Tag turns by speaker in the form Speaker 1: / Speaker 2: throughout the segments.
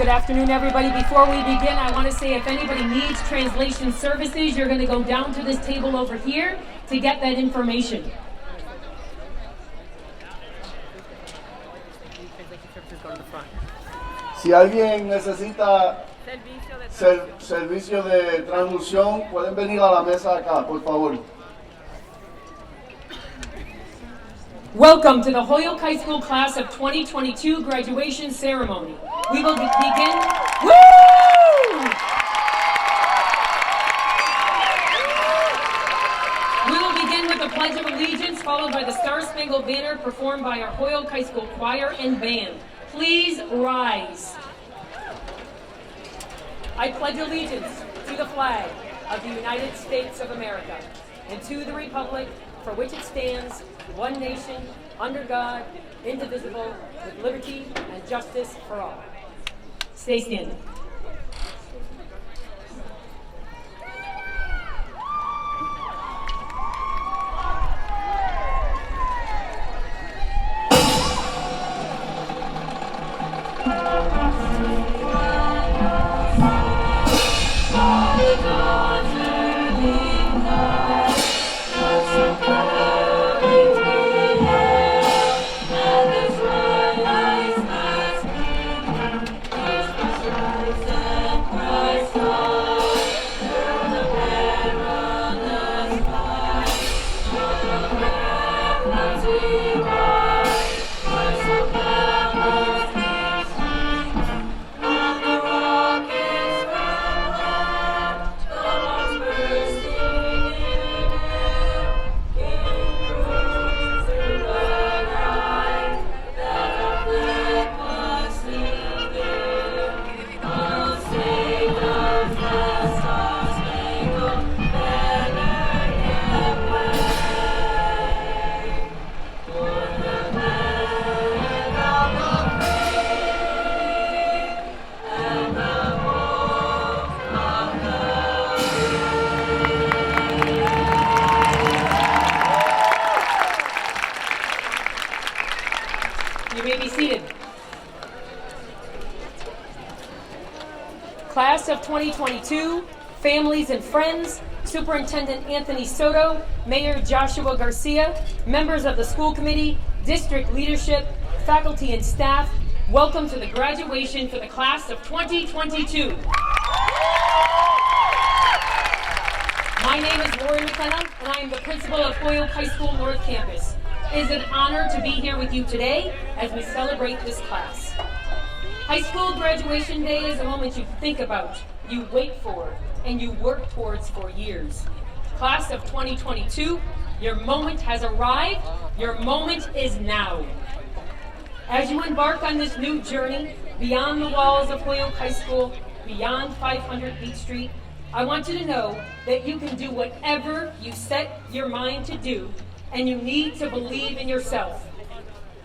Speaker 1: Good afternoon, everybody. Before we begin, I want to say if anybody needs translation services, you're going to go down to this table over here to get that information.
Speaker 2: Si alguien necesita servicio de traducción, pueden venir a la mesa acá, por favor.
Speaker 1: Welcome to the Holyoke High School Class of 2022 graduation ceremony. We will begin. Woo! We will begin with the Pledge of Allegiance, followed by the Star-Spangled Banner performed by our Holyoke High School choir and band. Please rise. I pledge allegiance to the flag of the United States of America and to the republic for which it stands, one nation, under God, indivisible, with liberty and justice for all. Stay standing. You may be seated. Class of 2022, families and friends, Superintendent Anthony Soto, Mayor Joshua Garcia, members of the school committee, district leadership, faculty and staff, welcome to the graduation for the class of 2022. My name is Lori McKenna, and I am the principal of Holyoke High School North Campus. It is an honor to be here with you today as we celebrate this class. High school graduation day is a moment you think about, you wait for, and you work towards for years. Class of 2022, your moment has arrived, your moment is now. As you embark on this new journey, beyond the walls of Holyoke High School, beyond 500 Beach Street, I want you to know that you can do whatever you set your mind to do, and you need to believe in yourself.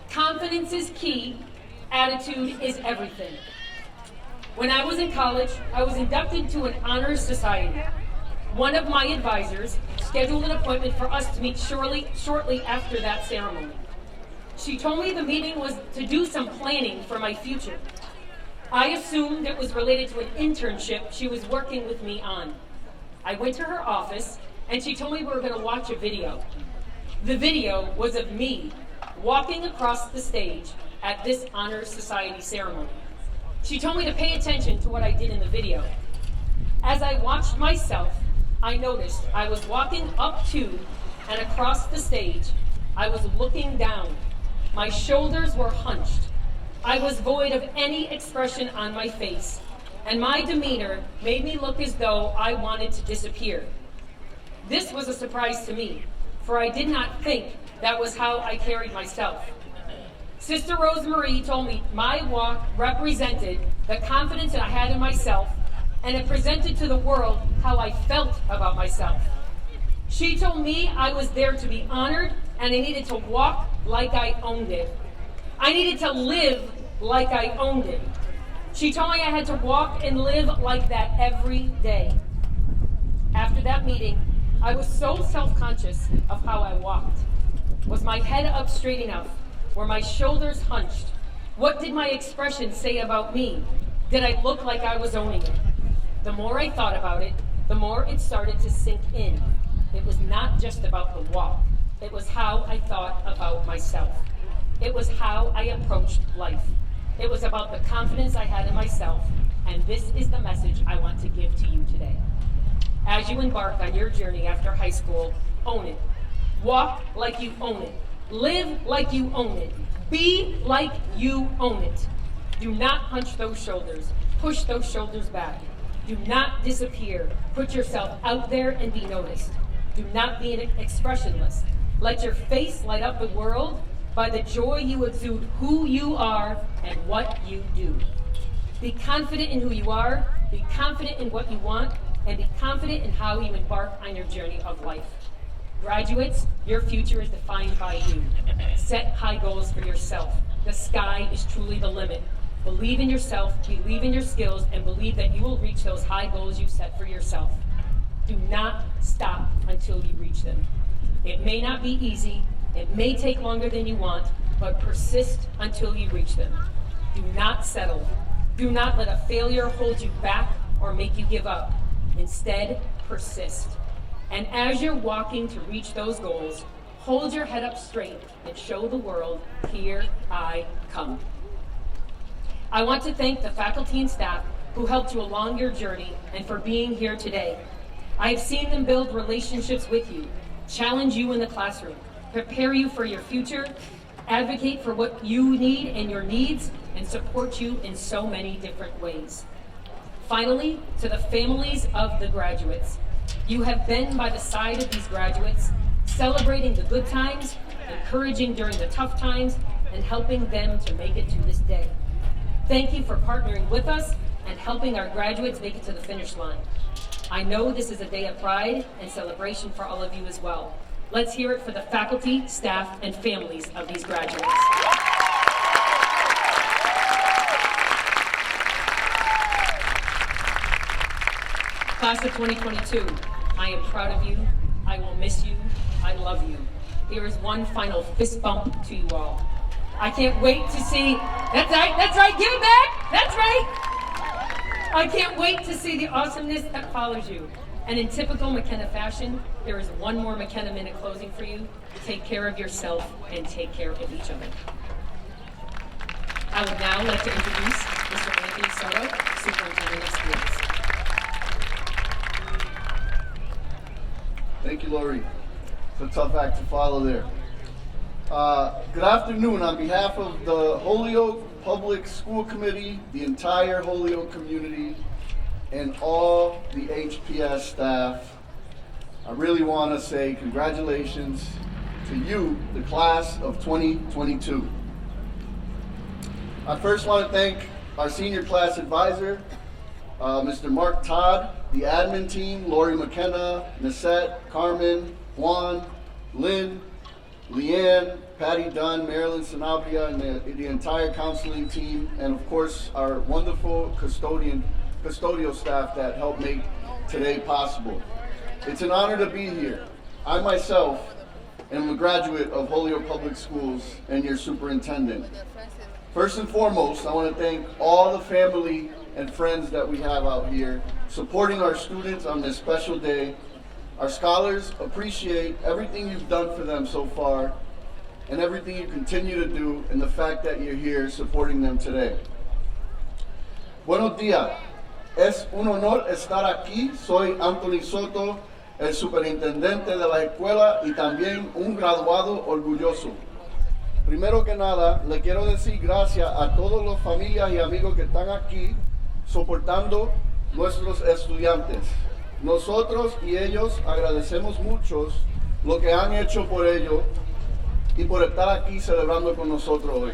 Speaker 1: Confidence is key, attitude is everything. When I was in college, I was inducted to an honors society. One of my advisors scheduled an appointment for us to meet shortly after that ceremony. She told me the meeting was to do some planning for my future. I assumed it was related to an internship she was working with me on. I went to her office and she told me we were going to watch a video. The video was of me walking across the stage at this Honors Society ceremony. She told me to pay attention to what I did in the video. As I watched myself, I noticed I was walking up to and across the stage. I was looking down. My shoulders were hunched. I was void of any expression on my face, and my demeanor made me look as though I wanted to disappear. This was a surprise to me, for I did not think that was how I carried myself. Sister Rosemarie told me my walk represented the confidence that I had in myself, and it presented to the world how I felt about myself. She told me I was there to be honored, and I needed to walk like I owned it. I needed to live like I owned it. She told me I had to walk and live like that every day. After that meeting, I was so self-conscious of how I walked. Was my head up straight enough? Were my shoulders hunched? What did my expression say about me? Did I look like I was owning it? The more I thought about it, the more it started to sink in. It was not just about the walk. It was how I thought about myself. It was how I approached life. It was about the confidence I had in myself, and this is the message I want to give to you today. As you embark on your journey after high school, own it. Walk like you own it. Live like you own it. Be like you own it. Do not hunch those shoulders. Push those shoulders back. Do not disappear. Put yourself out there and be noticed. Do not be expressionless. Let your face light up the world by the joy you exude who you are and what you do. Be confident in who you are, be confident in what you want, and be confident in how you embark on your journey of life. Graduates, your future is defined by you. Set high goals for yourself. The sky is truly the limit. Believe in yourself, believe in your skills, and believe that you will reach those high goals you set for yourself. Do not stop until you reach them. It may not be easy, it may take longer than you want, but persist until you reach them. Do not settle. Do not let a failure hold you back or make you give up. Instead, persist. And as you're walking to reach those goals, hold your head up straight and show the world, here I come. I want to thank the faculty and staff who helped you along your journey and for being here today. I have seen them build relationships with you, challenge you in the classroom, prepare you for your future, advocate for what you need and your needs, and support you in so many different ways. Finally, to the families of the graduates, you have been by the side of these graduates, celebrating the good times, encouraging during the tough times, and helping them to make it to this day. Thank you for partnering with us and helping our graduates make it to the finish line. I know this is a day of pride and celebration for all of you as well. Let's hear it for the faculty, staff, and families of these graduates. Class of 2022, I am proud of you, I will miss you, I love you. Here is one final fist bump to you all. I can't wait to see, that's right, give it back, that's right. I can't wait to see the awesomeness that follows you. And in typical McKenna fashion, there is one more McKenna minute closing for you. Take care of yourself and take care of each other. I would now like to introduce Mr. Anthony Soto, Superintendent of Schools.
Speaker 2: Thank you, Lori. It's a tough act to follow there. Good afternoon. On behalf of the Holyoke Public School Committee, the entire Holyoke community, and all the HPS staff, I really want to say congratulations to you, the class of 2022. I first want to thank our senior class advisor, Mr. Mark Todd, the admin team, Lori McKenna, Nisette, Carmen, Juan, Lynn, Leanne, Patty Dunn, Marilyn Sanabria, and the entire counseling team, and of course our wonderful custodial staff that helped make today possible. It's an honor to be here. I myself am a graduate of Holyoke Public Schools and your superintendent. First and foremost, I want to thank all the family and friends that we have out here supporting our students on this special day. Our scholars appreciate everything you've done for them so far and everything you continue to do, and the fact that you're here supporting them today. Buenos días. Es un honor estar aquí. Soy Anthony Soto, el superintendente de la escuela y también un graduado orgulloso. Primero que nada, le quiero decir gracias a todas las familias y amigos que están aquí soportando nuestros estudiantes. Nosotros y ellos agradecemos mucho lo que han hecho por ellos y por estar aquí celebrando con nosotros hoy.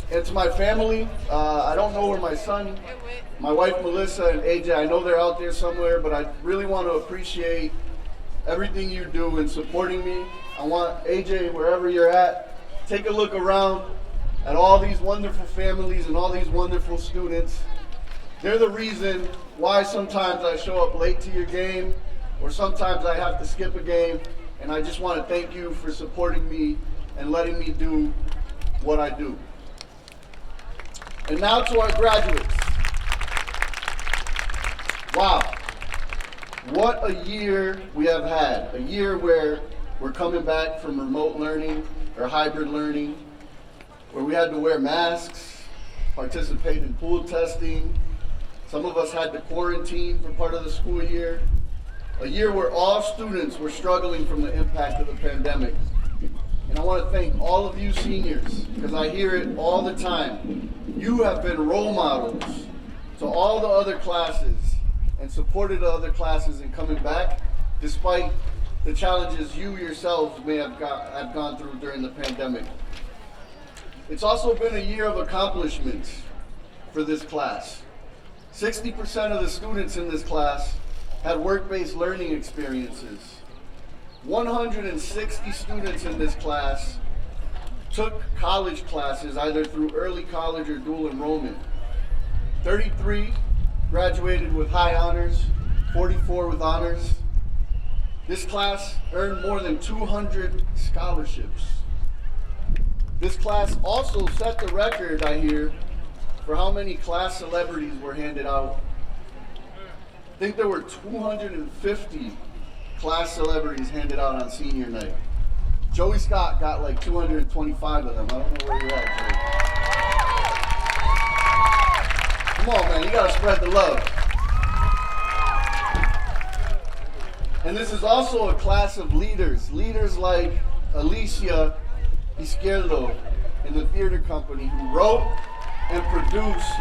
Speaker 2: And to my family, I don't know where my son, my wife Melissa, and AJ, I know they're out there somewhere, but I really want to appreciate everything you do in supporting me. I want AJ, wherever you're at, take a look around at all these wonderful families and all these wonderful students. They're the reason why sometimes I show up late to your game, or sometimes I have to skip a game, and I just want to thank you for supporting me and letting me do what I do. And now to our graduates. Wow, what a year we have had. A year where we're coming back from remote learning or hybrid learning, where we had to wear masks, participate in pool testing. Some of us had to quarantine for part of the school year. A year where all students were struggling from the impact of the pandemic. And I want to thank all of you seniors, because I hear it all the time. You have been role models to all the other classes and supported the other classes in coming back, despite the challenges you yourselves may have gone through during the pandemic. It's also been a year of accomplishments for this class. 60% of the students in this class had work-based learning experiences. 160 students in this class took college classes either through early college or dual enrollment. 33 graduated with high honors, 44 with honors. This class earned more than 200 scholarships. This class also set the record, I hear, for how many class celebrities were handed out. I think there were 250 class celebrities handed out on senior night. Joey Scott got like 225 of them. I don't know where you're at, Joey. Come on, man, you gotta spread the love. And this is also a class of leaders. Leaders like Alicia Izquierdo in the theater company, who wrote and produced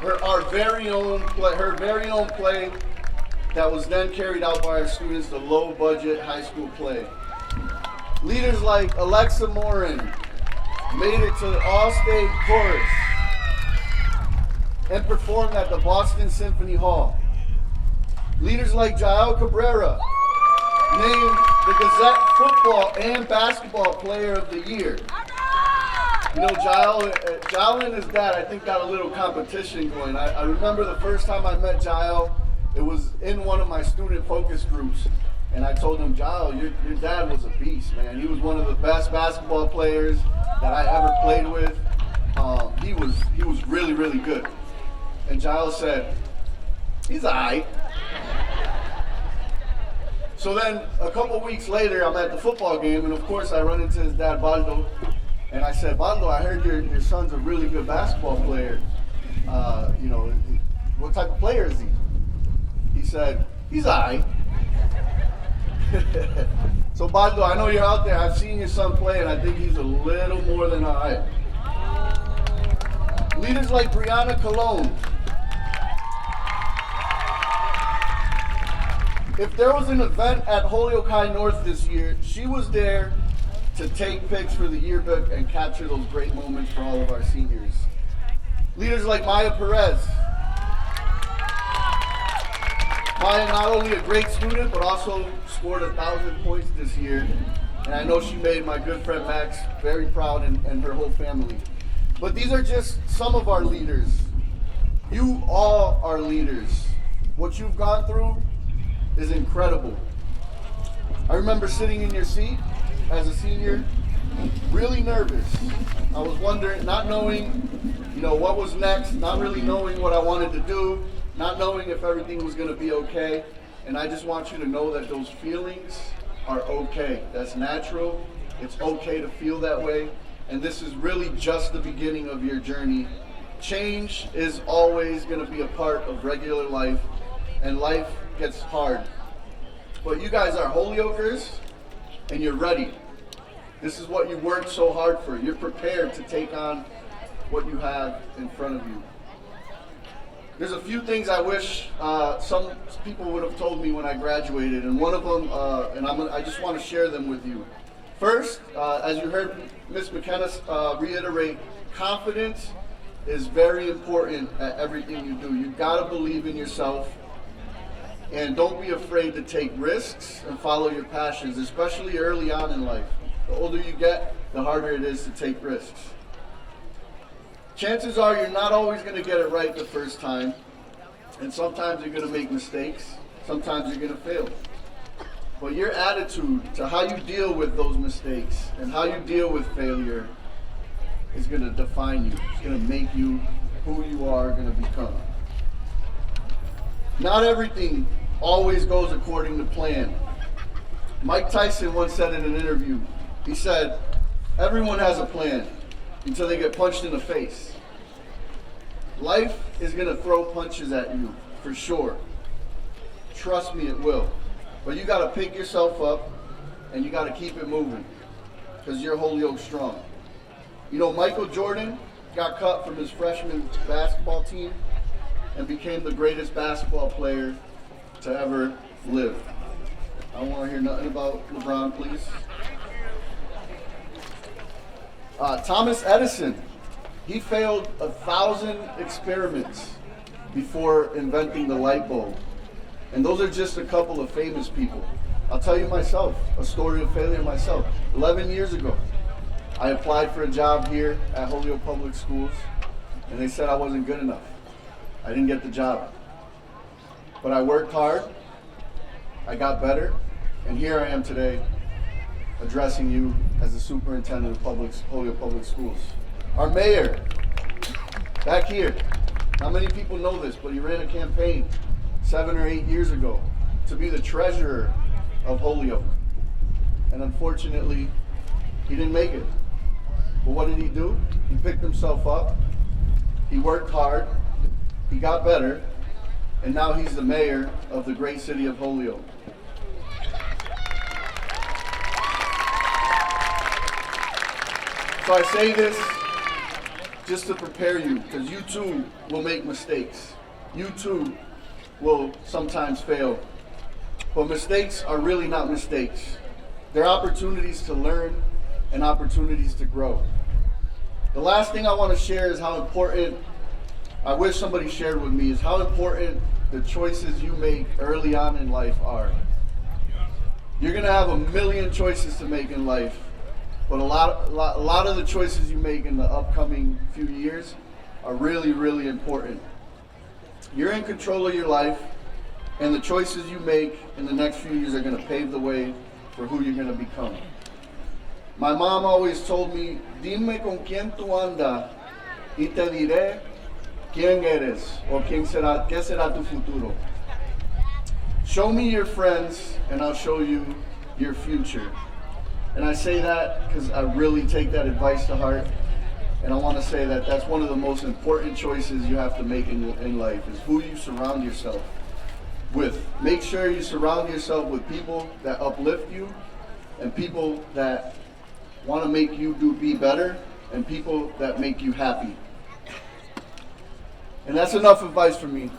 Speaker 2: her very own play that was then carried out by our students, the low budget high school play. Leaders like Alexa Morin made it to the All-State Chorus and performed at the Boston Symphony Hall. Leaders like Jael Cabrera named the Gazette Football and Basketball Player of the Year. You know, Jael and his dad, I think, got a little competition going. I remember the first time I met Jael, it was in one of my student focus groups. And I told him, Jael, your dad was a beast, man. He was one of the best basketball players that I ever played with. He was really, really good. And Jael said, he's all right. So then a couple weeks later, I'm at the football game, and of course I run into his dad, Baldo, and I said, Baldo, I heard your son's a really good basketball player. What type of player is he? He said, he's all right. So Baldo, I know you're out there. I've seen your son play, and I think he's a little more than all right. Leaders like Brianna Colon. If there was an event at Holyoke High North this year, she was there to take pics for the yearbook and capture those great moments for all of our seniors. Leaders like Maya Perez. Maya, not only a great student, but also scored 1,000 points this year. And I know she made my good friend Max very proud and her whole family. But these are just some of our leaders. You all are leaders. What you've gone through is incredible. I remember sitting in your seat as a senior, really nervous. I was wondering, not knowing, what was next, not really knowing what I wanted to do, not knowing if everything was going to be okay. And I just want you to know that those feelings are okay. That's natural. It's okay to feel that way. And this is really just the beginning of your journey. Change is always going to be a part of regular life, and life gets hard. But you guys are Holyokers, and you're ready. This is what you worked so hard for. You're prepared to take on what you have in front of you. There's a few things I wish some people would have told me when I graduated, and one of them, I just want to share them with you. First, as you heard Ms. McKenna reiterate, confidence is very important at everything you do. You've got to believe in yourself, and don't be afraid to take risks and follow your passions, especially early on in life. The older you get, the harder it is to take risks. Chances are you're not always going to get it right the first time, and sometimes you're going to make mistakes, sometimes you're going to fail. But your attitude to how you deal with those mistakes and how you deal with failure is going to define you. It's going to make you who you are going to become. Not everything always goes according to plan. Mike Tyson once said in an interview, he said, everyone has a plan until they get punched in the face. Life is going to throw punches at you, for sure. Trust me, it will. But you got to pick yourself up and you got to keep it moving because you're Holyoke strong. You know, Michael Jordan got cut from his freshman basketball team and became the greatest basketball player to ever live. I don't want to hear nothing about LeBron, please. Thomas Edison, he failed 1,000 experiments before inventing the light bulb. And those are just a couple of famous people. I'll tell you myself, a story of failure myself. 11 years ago, I applied for a job here at Holyoke Public Schools, and they said I wasn't good enough. I didn't get the job. But I worked hard, I got better, and here I am today addressing you as the superintendent of Holyoke Public Schools. Our mayor, back here, not many people know this, but he ran a campaign 7 or 8 years ago to be the treasurer of Holyoke. And unfortunately, he didn't make it. But what did he do? He picked himself up, he worked hard, he got better, and now he's the mayor of the great city of Holyoke. So I say this just to prepare you, because you too will make mistakes. You too will sometimes fail. But mistakes are really not mistakes. They're opportunities to learn and opportunities to grow. The last thing I want to share is how important, I wish somebody shared with me, is how important the choices you make early on in life are. You're going to have a million choices to make in life, but a lot of the choices you make in the upcoming few years are really, really important. You're in control of your life, and the choices you make in the next few years are going to pave the way for who you're going to become. My mom always told me, dime con quién tú andas y te diré quién eres o qué será tu futuro. Show me your friends and I'll show you your future. And I say that because I really take that advice to heart. And I want to say that that's one of the most important choices you have to make in life, is who you surround yourself with. Make sure you surround yourself with people that uplift you and people that want to make you be better and people that make you happy. And that's enough advice for me.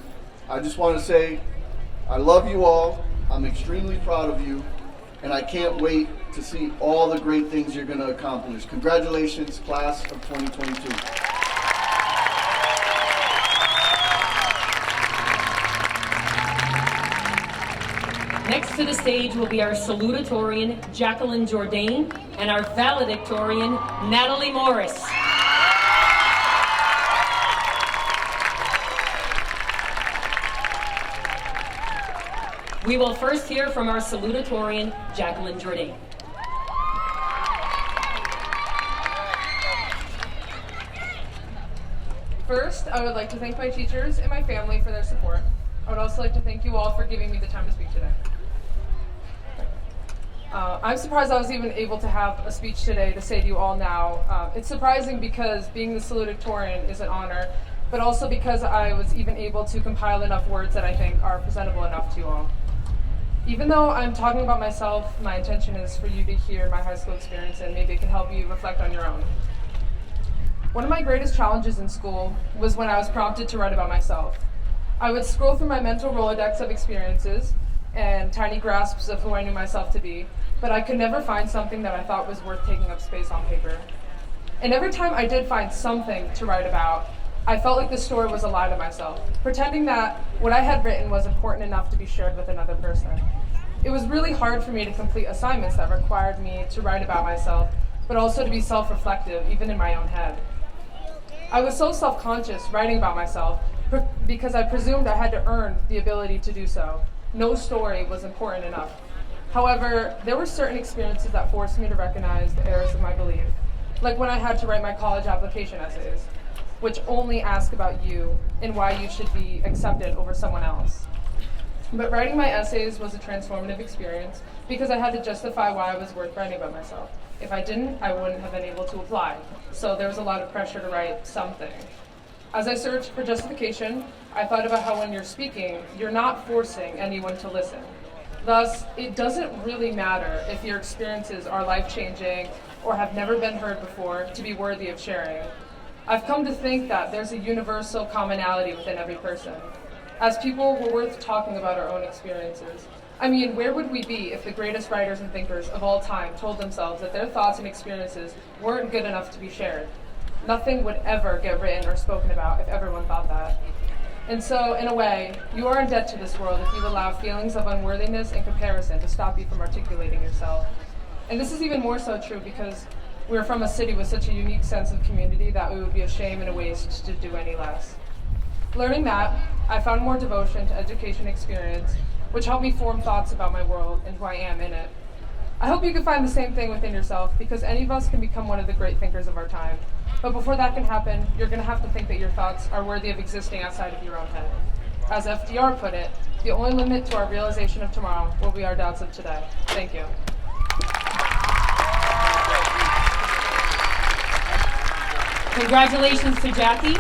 Speaker 2: I just want to say I love you all. I'm extremely proud of you. And I can't wait to see all the great things you're going to accomplish. Congratulations, class of 2022.
Speaker 1: Next to the stage will be our Salutatorian, Jacqueline Jourdain, and our Valedictorian, Natalie Morris. We will first hear from our Salutatorian, Jacqueline Jourdain.
Speaker 3: First, I would like to thank my teachers and my family for their support. I would also like to thank you all for giving me the time to speak today. I'm surprised I was even able to have a speech today to say to you all now. It's surprising because being the Salutatorian is an honor, but also because I was even able to compile enough words that I think are presentable enough to you all. Even though I'm talking about myself, my intention is for you to hear my high school experience and maybe it can help you reflect on your own. One of my greatest challenges in school was when I was prompted to write about myself. I would scroll through my mental Rolodex of experiences and tiny grasps of who I knew myself to be, but I could never find something that I thought was worth taking up space on paper. And every time I did find something to write about, I felt like the story was a lie to myself, pretending that what I had written was important enough to be shared with another person. It was really hard for me to complete assignments that required me to write about myself, but also to be self-reflective, even in my own head. I was so self-conscious writing about myself because I presumed I had to earn the ability to do so. No story was important enough. However, there were certain experiences that forced me to recognize the errors of my belief, like when I had to write my college application essays. which only ask about you and why you should be accepted over someone else. But writing my essays was a transformative experience because I had to justify why I was worth writing about myself. If I didn't, I wouldn't have been able to apply. So there was a lot of pressure to write something. As I searched for justification, I thought about how when you're speaking, you're not forcing anyone to listen. Thus, it doesn't really matter if your experiences are life-changing or have never been heard before to be worthy of sharing. I've come to think that there's a universal commonality within every person. As people, we're worth talking about our own experiences. I mean, where would we be if the greatest writers and thinkers of all time told themselves that their thoughts and experiences weren't good enough to be shared? Nothing would ever get written or spoken about if everyone thought that. And so, in a way, you are in debt to this world if you allow feelings of unworthiness and comparison to stop you from articulating yourself. And this is even more so true because we're from a city with such a unique sense of community that we would be a shame and a waste to do any less. Learning that, I found more devotion to education experience, which helped me form thoughts about my world and who I am in it. I hope you can find the same thing within yourself because any of us can become one of the great thinkers of our time. But before that can happen, you're going to have to think that your thoughts are worthy of existing outside of your own head. As FDR put it, the only limit to our realization of tomorrow will be our doubts of today. Thank you.
Speaker 1: Congratulations to Jackie.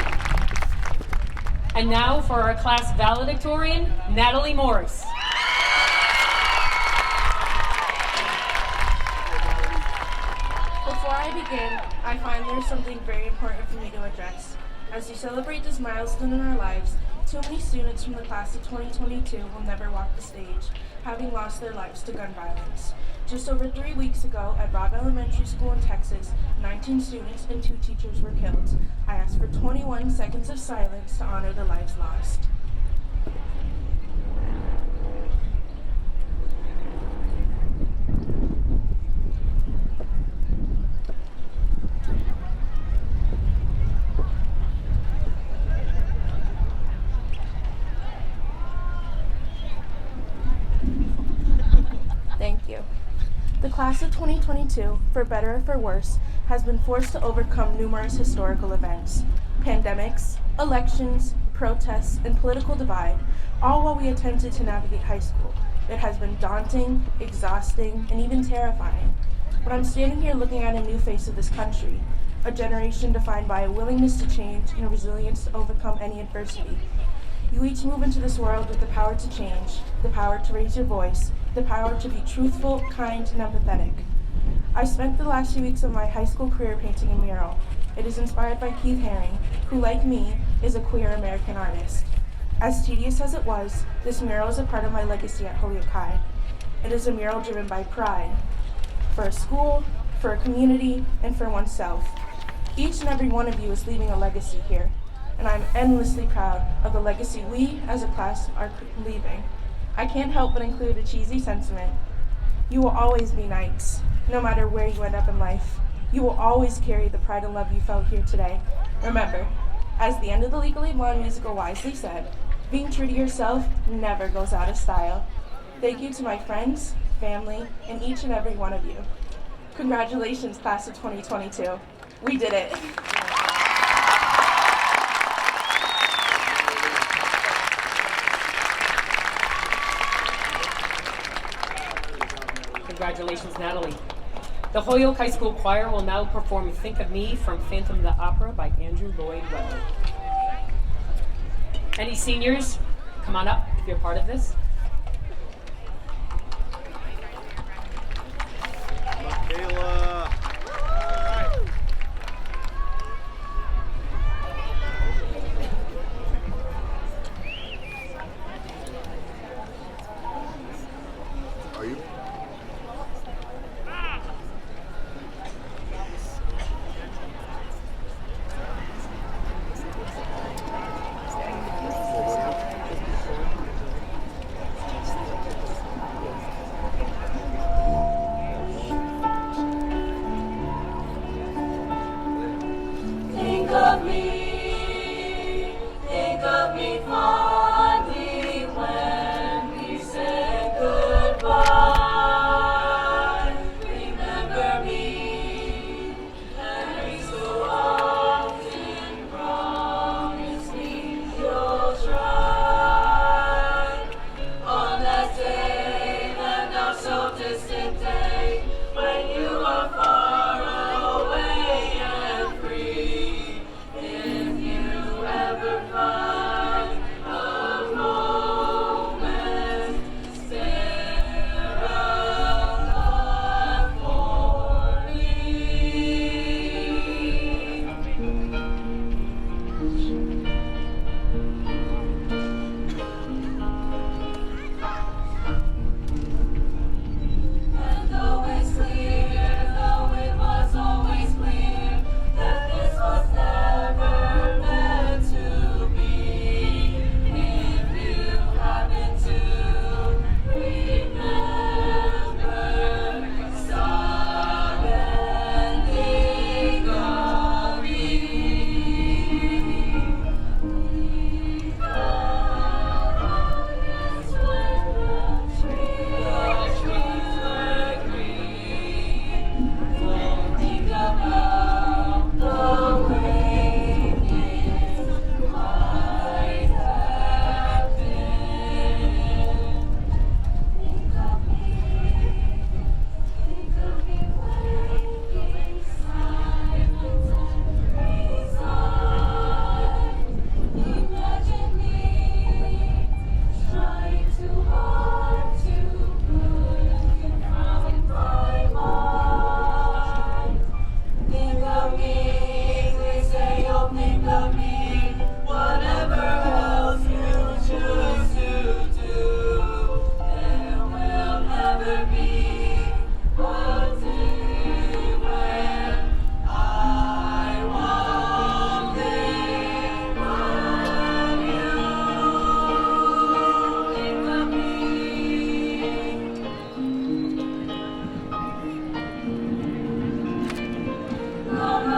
Speaker 1: And now for our class valedictorian, Natalie Morris.
Speaker 4: Before I begin, I find there's something very important for me to address. As we celebrate this milestone in our lives, too many students from the class of 2022 will never walk the stage, having lost their lives to gun violence. Just over 3 weeks ago at Robb Elementary School in Texas, 19 students and 2 teachers were killed. I ask for 21 seconds of silence to honor the lives lost. Thank you. The class of 2022, for better or for worse, has been forced to overcome numerous historical events. Pandemics, elections, protests, and political divide, all while we attempted to navigate high school. It has been daunting, exhausting, and even terrifying. But I'm standing here looking at a new face of this country, a generation defined by a willingness to change and a resilience to overcome any adversity. You each move into this world with the power to change, the power to raise your voice, the power to be truthful, kind, and empathetic. I spent the last few weeks of my high school career painting a mural. It is inspired by Keith Haring, who, like me, is a queer American artist. As tedious as it was, this mural is a part of my legacy at Holyoke High. It is a mural driven by pride, for a school, for a community, and for oneself. Each and every one of you is leaving a legacy here, and I'm endlessly proud of the legacy we, as a class, are leaving. I can't help but include a cheesy sentiment. You will always be knights, no matter where you end up in life. You will always carry the pride and love you felt here today. Remember, as the end of the Legally Blonde musical wisely said, being true to yourself never goes out of style. Thank you to my friends, family, and each and every one of you. Congratulations, class of 2022. We did it.
Speaker 1: Congratulations, Natalie. The Holyoke High School Choir will now perform Think of Me from Phantom of the Opera by Andrew Lloyd Webber. Any seniors, come on up if you're part of this.
Speaker 5: Michaela. Are you?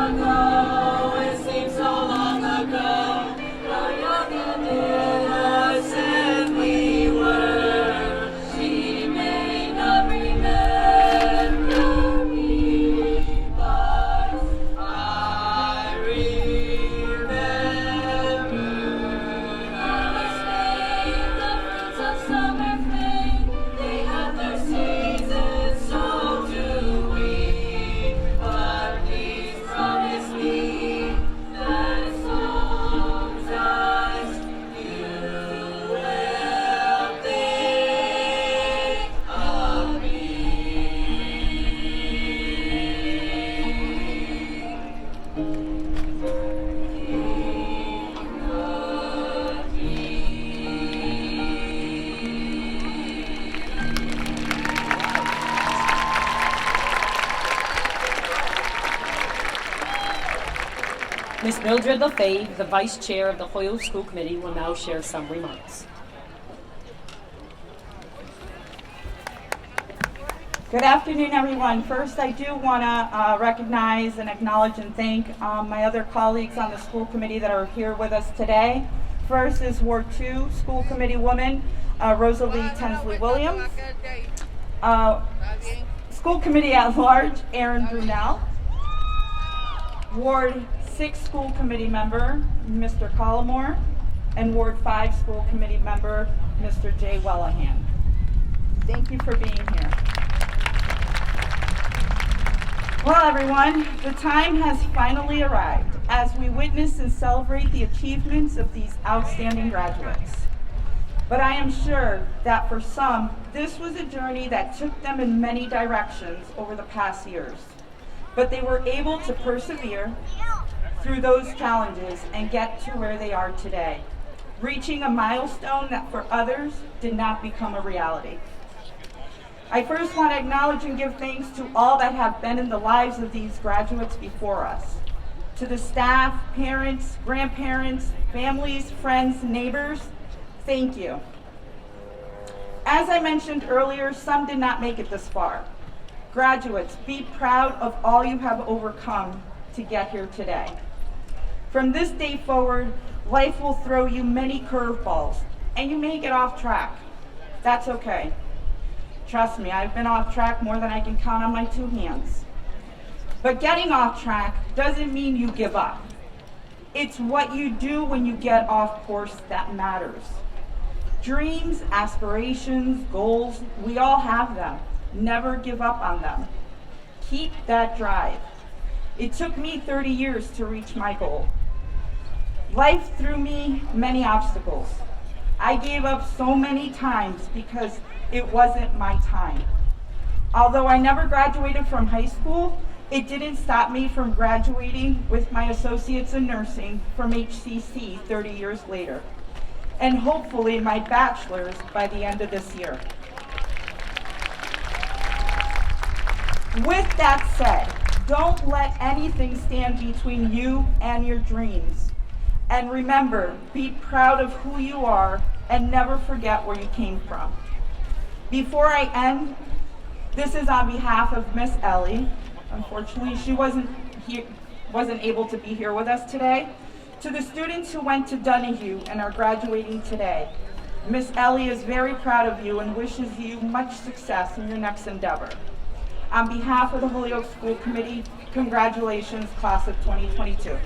Speaker 6: ago, it seems so long ago, how young and innocent we were. She may not remember me, but I remember her. The fruits of summer fade, they have their seasons, so do we. But please promise me that sometimes you will think of me.
Speaker 1: Ms. Mildred LaFave, the Vice Chair of the Holyoke School Committee, will now share some remarks.
Speaker 7: Good afternoon, everyone. First, I do want to recognize and acknowledge and thank my other colleagues on the school committee that are here with us today. First is Ward 2 School Committee woman, Rosalie Tensley Williams. School Committee at Large, Aaron Brunel. Ward 6 School Committee member, Mr. Collimore. And Ward 5 School Committee member, Mr. Jay Wellahan. Thank you for being here. Well, everyone, the time has finally arrived as we witness and celebrate the achievements of these outstanding graduates. But I am sure that for some, this was a journey that took them in many directions over the past years. But they were able to persevere through those challenges and get to where they are today, reaching a milestone that for others did not become a reality. I first want to acknowledge and give thanks to all that have been in the lives of these graduates before us. To the staff, parents, grandparents, families, friends, neighbors, thank you. As I mentioned earlier, some did not make it this far. Graduates, be proud of all you have overcome to get here today. From this day forward, life will throw you many curveballs, and you may get off track. That's okay. Trust me, I've been off track more than I can count on my two hands. But getting off track doesn't mean you give up. It's what you do when you get off course that matters. Dreams, aspirations, goals, we all have them. Never give up on them. Keep that drive. It took me 30 years to reach my goal. Life threw me many obstacles. I gave up so many times because it wasn't my time. Although I never graduated from high school, it didn't stop me from graduating with my associates in nursing from HCC 30 years later, and hopefully my bachelor's by the end of this year. With that said, don't let anything stand between you and your dreams. And remember, be proud of who you are and never forget where you came from. Before I end, this is on behalf of Miss Ellie. Unfortunately, she wasn't able to be here with us today. To the students who went to Donahue and are graduating today, Miss Ellie is very proud of you and wishes you much success in your next endeavor. On behalf of the Holyoke School Committee, congratulations, class of 2022.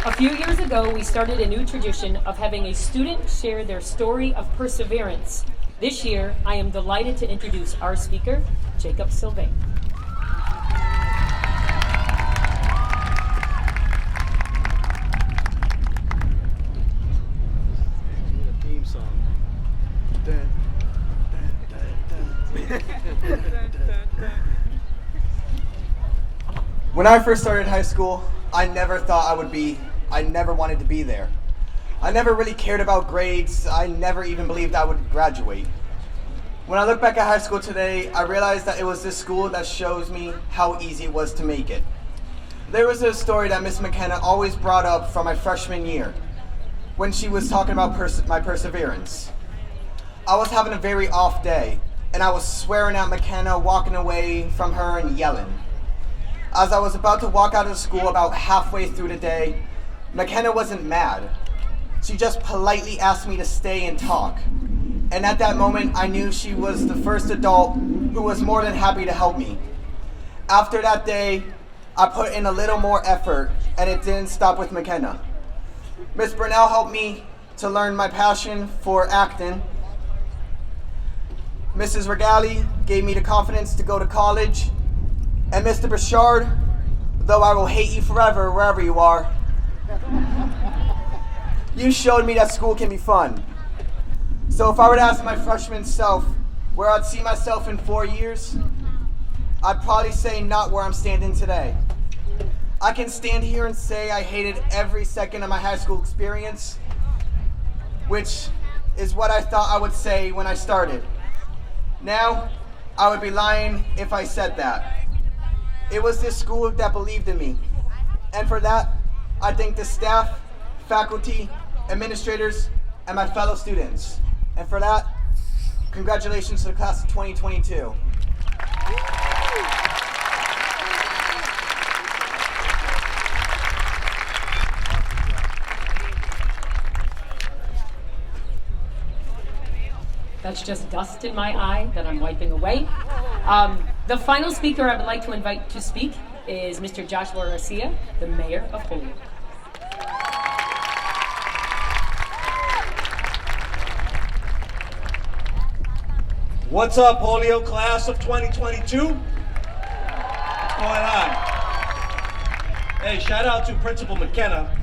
Speaker 1: A few years ago, we started a new tradition of having a student share their story of perseverance. This year, I am delighted to introduce our speaker, Jacob Sylvain.
Speaker 5: Theme song.
Speaker 8: When I first started high school, I never wanted to be there. I never really cared about grades. I never even believed I would graduate. When I look back at high school today, I realized that it was this school that shows me how easy it was to make it. There was a story that Miss McKenna always brought up from my freshman year when she was talking about my perseverance. I was having a very off day, and I was swearing at McKenna, walking away from her and yelling. As I was about to walk out of school about halfway through the day, McKenna wasn't mad. She just politely asked me to stay and talk. And at that moment, I knew she was the first adult who was more than happy to help me. After that day, I put in a little more effort, and it didn't stop with McKenna. Miss Burnell helped me to learn my passion for acting. Mrs. Regali gave me the confidence to go to college. And Mr. Bouchard, though I will hate you forever wherever you are, you showed me that school can be fun. So if I were to ask my freshman self where I'd see myself in 4 years, I'd probably say not where I'm standing today. I can stand here and say I hated every second of my high school experience, which is what I thought I would say when I started. Now, I would be lying if I said that. It was this school that believed in me. And for that, I thank the staff, faculty, administrators, and my fellow students. And for that, congratulations to the class of 2022.
Speaker 1: That's just dust in my eye that I'm wiping away. The final speaker I would like to invite to speak is Mr. Joshua Garcia, the mayor of Holyoke.
Speaker 5: What's up, Holyoke class of 2022? What's going on? Hey, shout out to Principal McKenna.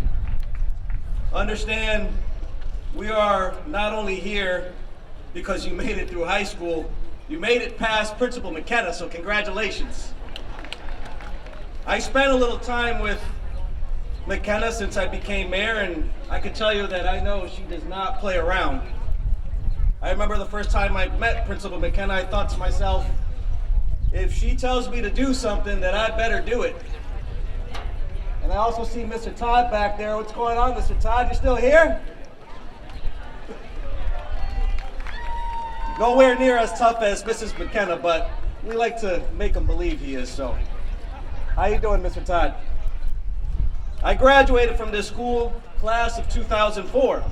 Speaker 5: Understand we are not only here because you made it through high school, you made it past Principal McKenna, so congratulations. I spent a little time with McKenna since I became mayor, and I can tell you that I know she does not play around. I remember the first time I met Principal McKenna, I thought to myself, if she tells me to do something, then I better do it. And I also see Mr. Todd back there. What's going on, Mr. Todd? You still here? Nowhere near as tough as Mrs. McKenna, but we like to make him believe he is, so. How you doing, Mr. Todd? I graduated from this school, class of 2004.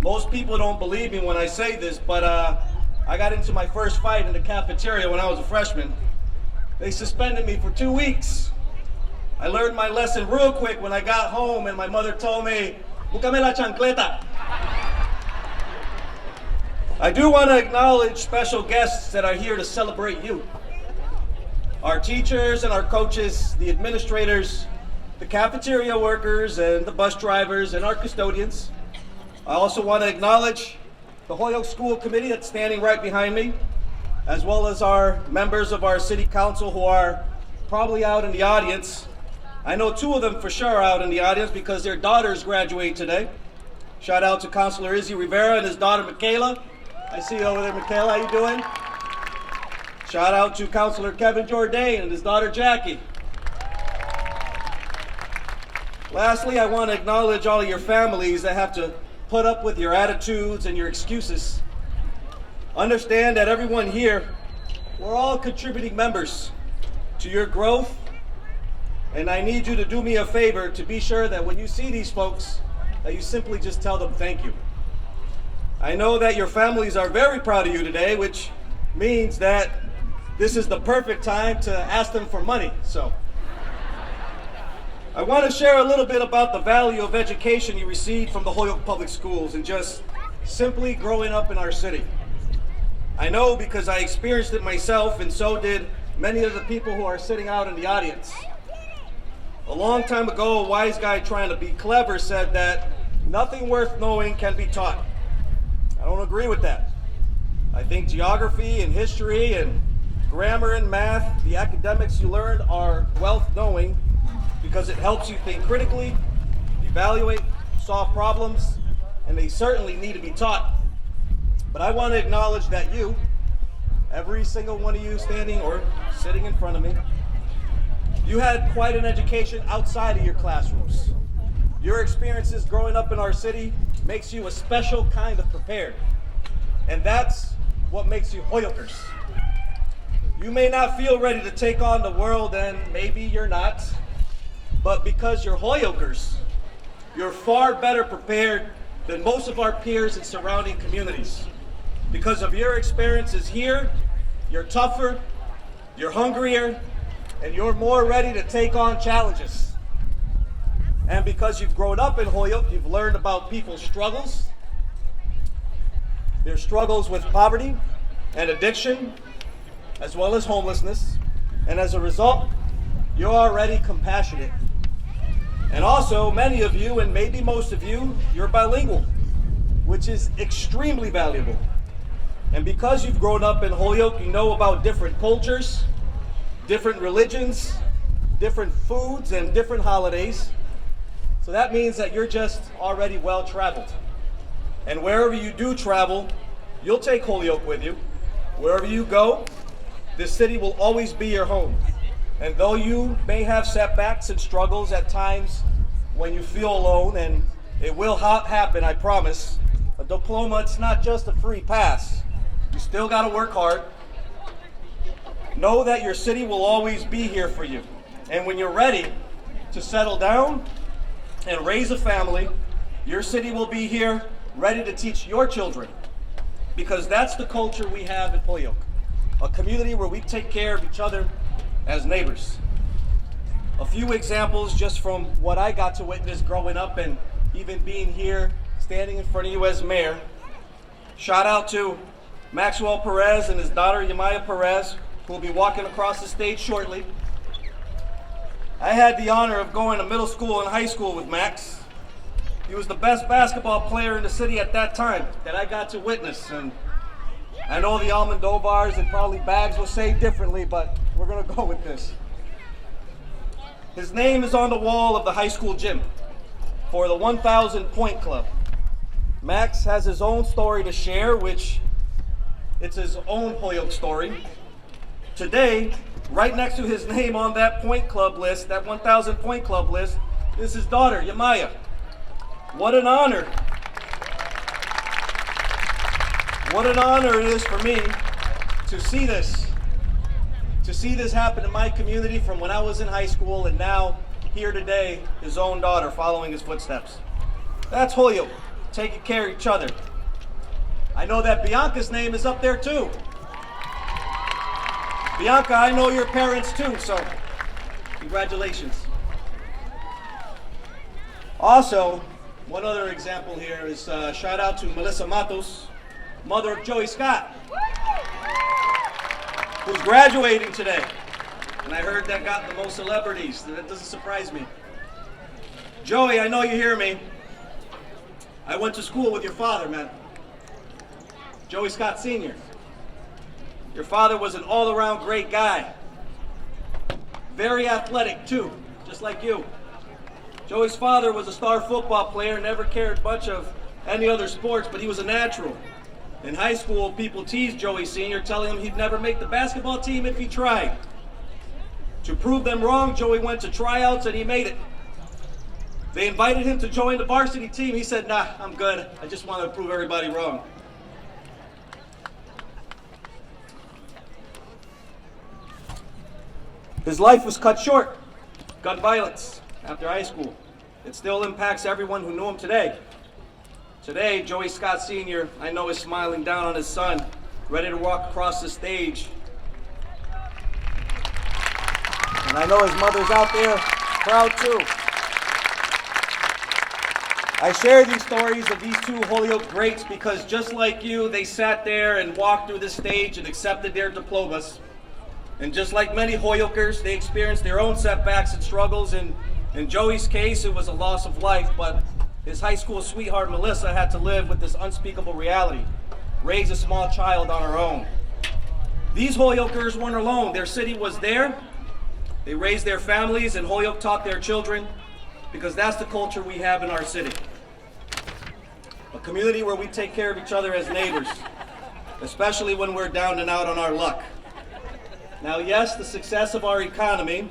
Speaker 5: Most people don't believe me when I say this, but I got into my first fight in the cafeteria when I was a freshman. They suspended me for 2 weeks. I learned my lesson real quick when I got home and my mother told me, "Búscame la chancleta." I do want to acknowledge special guests that are here to celebrate you. Our teachers and our coaches, the administrators, the cafeteria workers and the bus drivers and our custodians. I also want to acknowledge the Holyoke School Committee that's standing right behind me, as well as our members of our city council who are probably out in the audience. I know 2 of them for sure are out in the audience because their daughters graduate today. Shout out to Councilor Izzy Rivera and his daughter Michaela. I see you over there, Michaela. How you doing? Shout out to Councilor Kevin Jourdain and his daughter Jackie. Lastly, I want to acknowledge all of your families that have to put up with your attitudes and your excuses. Understand that everyone here, we're all contributing members to your growth, and I need you to do me a favor to be sure that when you see these folks, that you simply just tell them thank you. I know that your families are very proud of you today, which means that this is the perfect time to ask them for money. So I want to share a little bit about the value of education you received from the Holyoke Public Schools and just simply growing up in our city. I know because I experienced it myself, and so did many of the people who are sitting out in the audience. A long time ago, a wise guy trying to be clever said that nothing worth knowing can be taught. I don't agree with that. I think geography and history and grammar and math, the academics you learned, are wealth knowing because it helps you think critically, evaluate, solve problems, and they certainly need to be taught. But I want to acknowledge that you, every single one of you standing or sitting in front of me, you had quite an education outside of your classrooms. Your experiences growing up in our city makes you a special kind of prepared. And that's what makes you Hoyokers. You may not feel ready to take on the world, and maybe you're not, but because you're Hoyokers, you're far better prepared than most of our peers in surrounding communities. Because of your experiences here, you're tougher, you're hungrier, and you're more ready to take on challenges. And because you've grown up in Holyoke, you've learned about people's struggles, their struggles with poverty and addiction, as well as homelessness. And as a result, you're already compassionate. And also, many of you, and maybe most of you, you're bilingual, which is extremely valuable. And because you've grown up in Holyoke, you know about different cultures, different religions, different foods, and different holidays. So that means that you're just already well-traveled. And wherever you do travel, you'll take Holyoke with you. Wherever you go, this city will always be your home. And though you may have setbacks and struggles at times when you feel alone, and it will happen, I promise, a diploma, it's not just a free pass. You still got to work hard. Know that your city will always be here for you. And when you're ready to settle down and raise a family, your city will be here ready to teach your children. Because that's the culture we have in Holyoke. A community where we take care of each other as neighbors. A few examples just from what I got to witness growing up and even being here, standing in front of you as mayor. Shout out to Maxwell Perez and his daughter Yamaya Perez, who will be walking across the stage shortly. I had the honor of going to middle school and high school with Max. He was the best basketball player in the city at that time that I got to witness. And I know the Almondovars and probably Bags will say differently, but we're going to go with this. His name is on the wall of the high school gym for the 1,000 Point Club. Max has his own story to share, which it's his own Holyoke story. Today, right next to his name on that Point Club list, that 1,000 Point Club list, is his daughter, Yamaya. What an honor. What an honor it is for me to see this happen in my community from when I was in high school, and now here today, his own daughter following his footsteps. That's Holyoke, taking care of each other. I know that Bianca's name is up there too. Bianca, I know your parents too, so congratulations. Also, one other example here is shout out to Melissa Matos, mother of Joey Scott, who's graduating today. And I heard that got the most celebrities. That doesn't surprise me. Joey, I know you hear me. I went to school with your father, man. Joey Scott Sr. Your father was an all-around great guy. Very athletic, too, just like you. Joey's father was a star football player, never cared much of any other sports, but he was a natural. In high school, people teased Joey Sr., telling him he'd never make the basketball team if he tried. To prove them wrong, Joey went to tryouts and he made it. They invited him to join the varsity team. He said, nah, I'm good. I just want to prove everybody wrong. His life was cut short. Gun violence after high school. It still impacts everyone who knew him today. Today, Joey Scott Sr., I know, is smiling down on his son, ready to walk across the stage. And I know his mother's out there, proud too. I share these stories of these two Holyoke greats because just like you, they sat there and walked through the stage and accepted their diplomas. And just like many Hoyokers, they experienced their own setbacks and struggles. And in Joey's case, it was a loss of life, but his high school sweetheart, Melissa, had to live with this unspeakable reality, raise a small child on her own. These Hoyokers weren't alone. Their city was there. They raised their families, and Holyoke taught their children, because that's the culture we have in our city. A community where we take care of each other as neighbors, especially when we're down and out on our luck. Now, yes, the success of our economy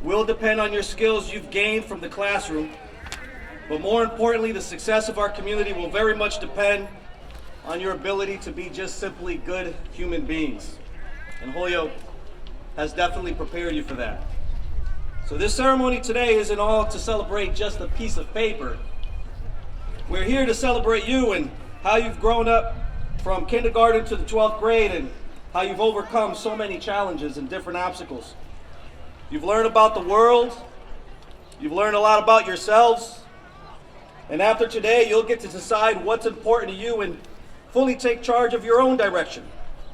Speaker 5: will depend on your skills you've gained from the classroom, but more importantly, the success of our community will very much depend on your ability to be just simply good human beings. And Holyoke has definitely prepared you for that. So this ceremony today isn't all to celebrate just a piece of paper. We're here to celebrate you and how you've grown up from kindergarten to the 12th grade and how you've overcome so many challenges and different obstacles. You've learned about the world, you've learned a lot about yourselves, and after today you'll get to decide what's important to you and fully take charge of your own direction,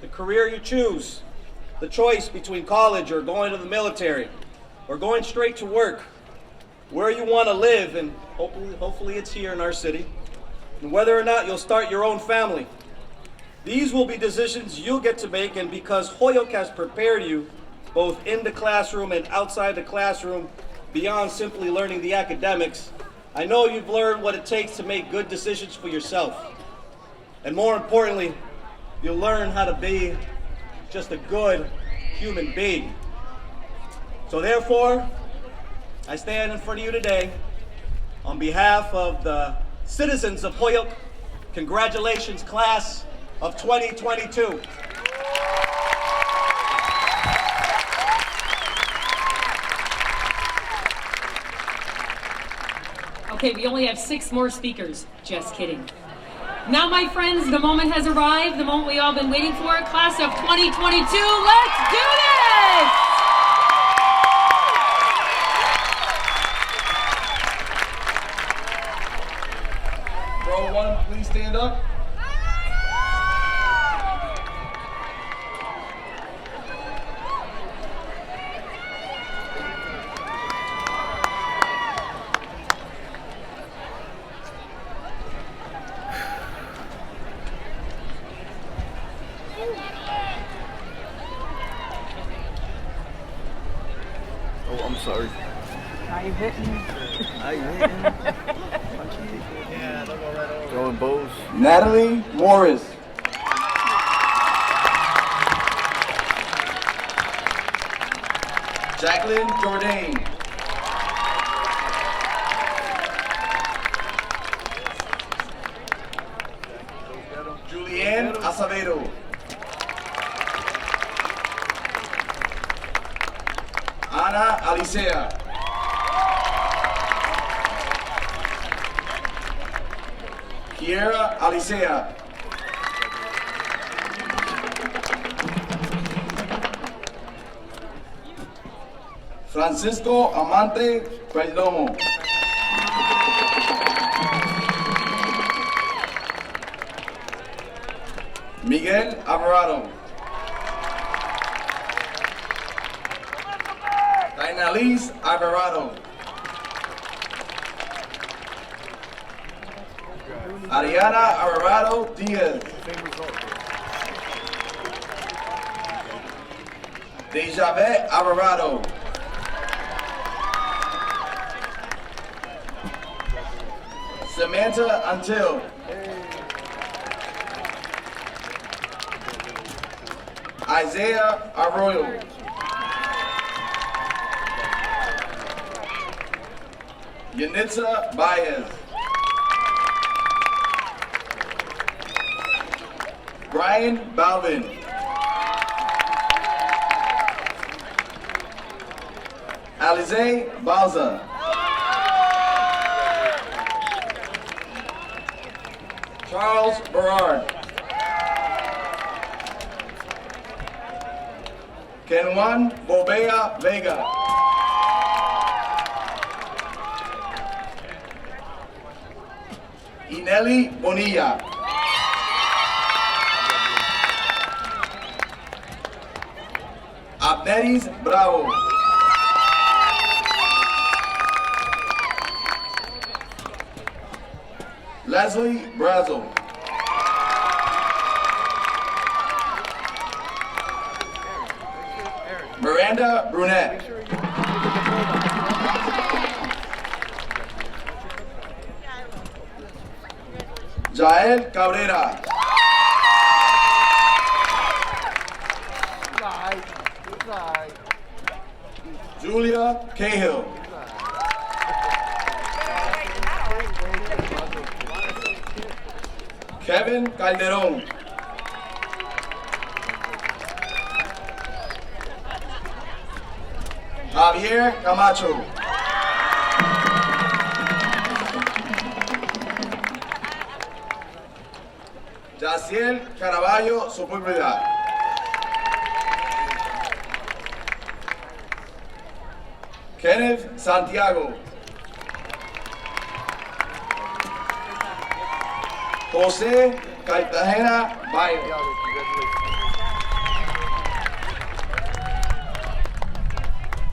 Speaker 5: the career you choose, the choice between college or going to the military, or going straight to work, where you want to live, and hopefully it's here in our city, and whether or not you'll start your own family. These will be decisions you'll get to make, and because Holyoke has prepared you both in the classroom and outside the classroom, beyond simply learning the academics, I know you've learned what it takes to make good decisions for yourself. And more importantly, you'll learn how to be just a good human being. So therefore, I stand in front of you today on behalf of the citizens of Holyoke. Congratulations, class of 2022.
Speaker 1: Okay, we only have 6 more speakers. Just kidding. Now, my friends, the moment has arrived, the moment we all been waiting for. Class of 2022, let's do this!
Speaker 2: Row 1, please stand up.
Speaker 9: Oh, I'm sorry.
Speaker 7: Now you hitting me.
Speaker 9: How you hitting? Yeah, they'll go right over. Throwing bows.
Speaker 2: Natalie Morris. Jacqueline Jourdain. Julianne Acevedo. Ana Alicea. Kiera Alicea. Francisco Amante Perdomo. Miguel Alvarado. Dainaliz Alvarado. Ariana Alvarado Diaz. Dejavé Alvarado. Samantha Until. Isaiah Arroyo. Yanitza Baez. Brian Balvin. Alize Balza. Charles Berard. Kenwan Bobea Vega. Ineli Bonilla. Abneris Bravo. Leslie Brazel. Miranda Brunette. Jael Cabrera. Julia Cahill.
Speaker 5: Kevin Calderon. Javier Camacho. Yaciel Caraballo Sepúlveda. Kenneth Santiago. José Cartagena Bayo.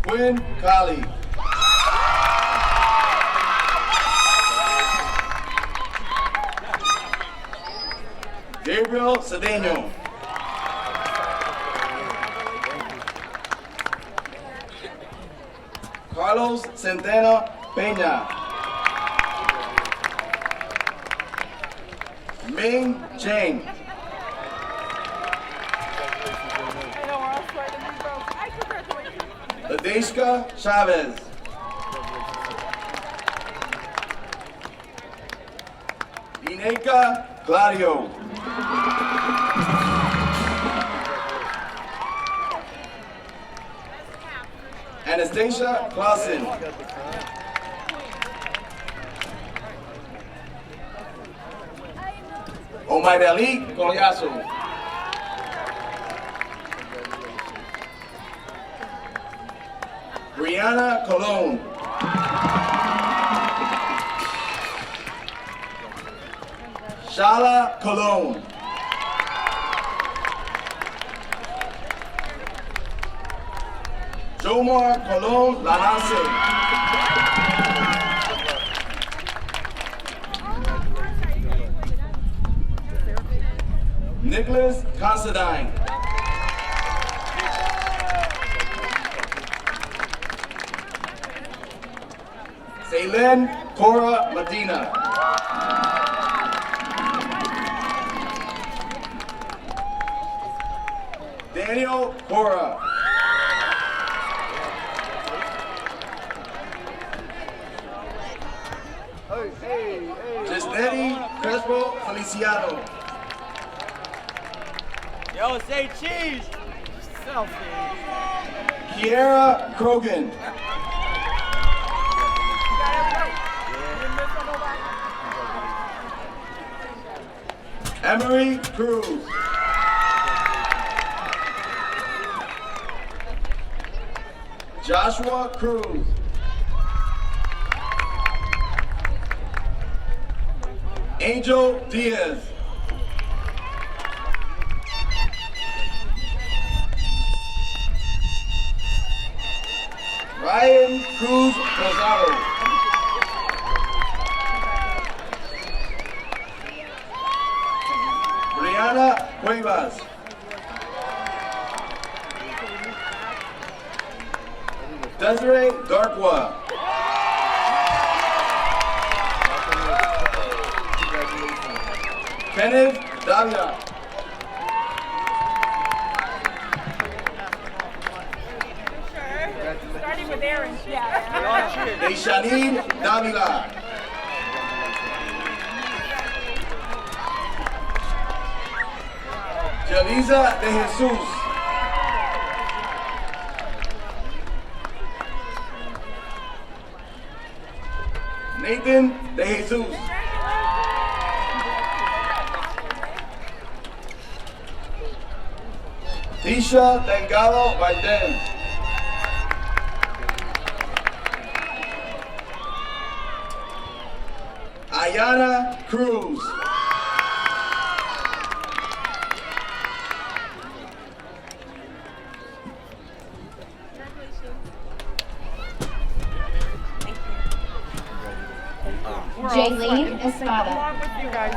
Speaker 5: Quinn Kali. Gabriel Cedeño. Carlos Centeno Peña. Ming Cheng. Ladeshka Chavez. Ineca Claudio. Anastasia Clausen. Omaydali Coliaso. Brianna Colon. Shala Colon. Jomar Colon Lanase. Nicholas Considine. Salen Cora Medina. Daniel Cora. Gisnetti Crespo Feliciano.
Speaker 9: Yo, say cheese! Selfie.
Speaker 5: Kiera Krogan. Emery Cruz. Joshua Cruz. Angel Diaz. Ryan Cruz Rosado. Brianna Cuevas. Desiree Darkwa. Kenneth Davila.
Speaker 6: Starting with Aaron. Yeah.
Speaker 5: Deishanine Davila. Yaliza de Jesus. Nathan de Jesus. Tisha Delgado Biden. Ayana Cruz.
Speaker 10: Jaylene Espada.
Speaker 6: Along with you guys.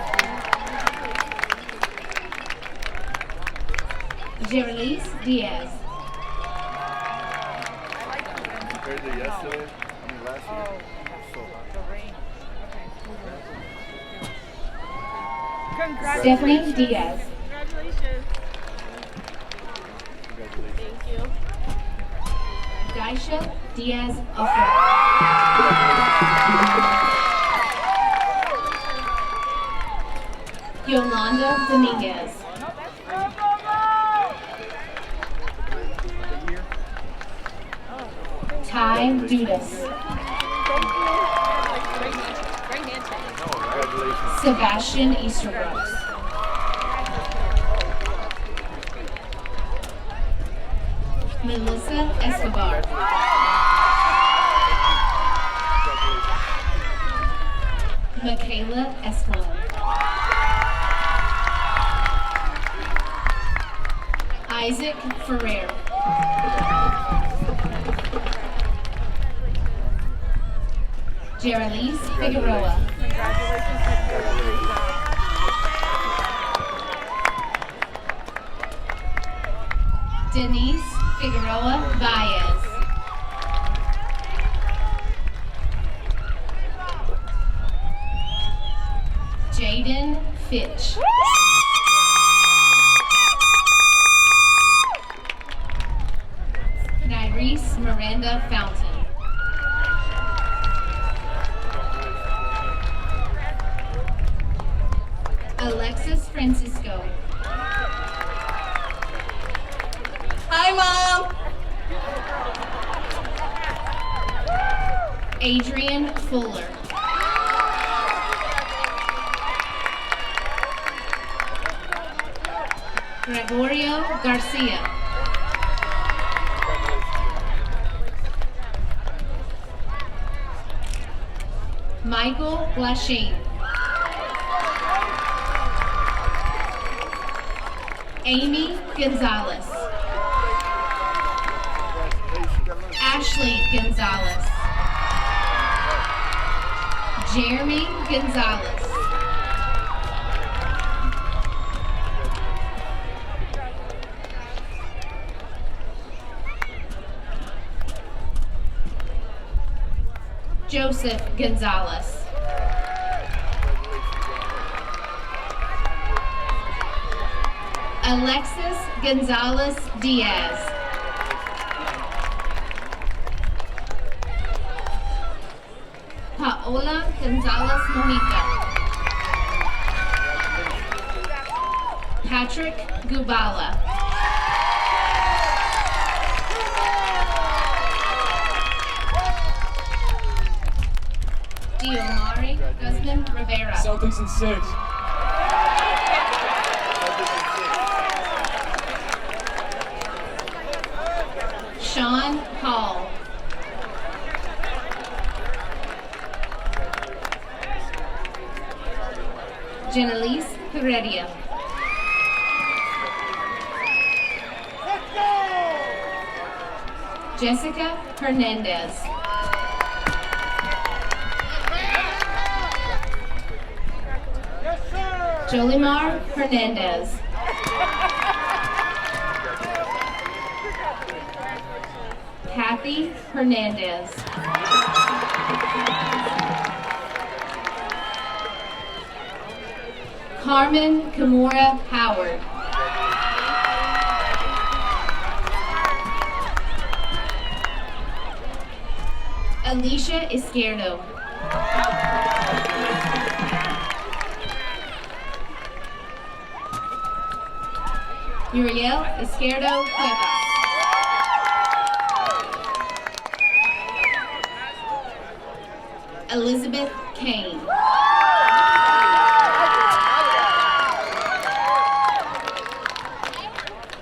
Speaker 10: Jerelise Diaz.
Speaker 9: Compared to yesterday, I mean last year.
Speaker 10: Stephanie Diaz.
Speaker 6: Congratulations. Thank you.
Speaker 10: Daisha Diaz Ofra. Yolanda Dominguez. Ty Dudas. Sebastian Easterbrooks. Melissa Escobar. Michaela Escalon. Isaac Ferrer. Jeralise Figueroa. Denise Figueroa Baez. Jaden Fitch. Nyrese Miranda Fountain. Alexis Francisco.
Speaker 11: Hi, Mom.
Speaker 10: Adrian Fuller. Gregorio Garcia. Michael Glashane. Amy Gonzalez. Ashley Gonzalez. Jeremy Gonzalez. Joseph Gonzalez. Alexis Gonzalez Diaz. Paola Gonzalez Mojica. Patrick Gubala. Diomari Guzman Rivera.
Speaker 12: Celtics in 6.
Speaker 10: Sean Hall. Jenelise Heredia. Jessica Hernandez. Jolimar Hernandez. Kathy Hernandez. Carmen Kimura Howard. Alicia Izquierdo. Uriel Izquierdo Cuevas. Elizabeth Kane.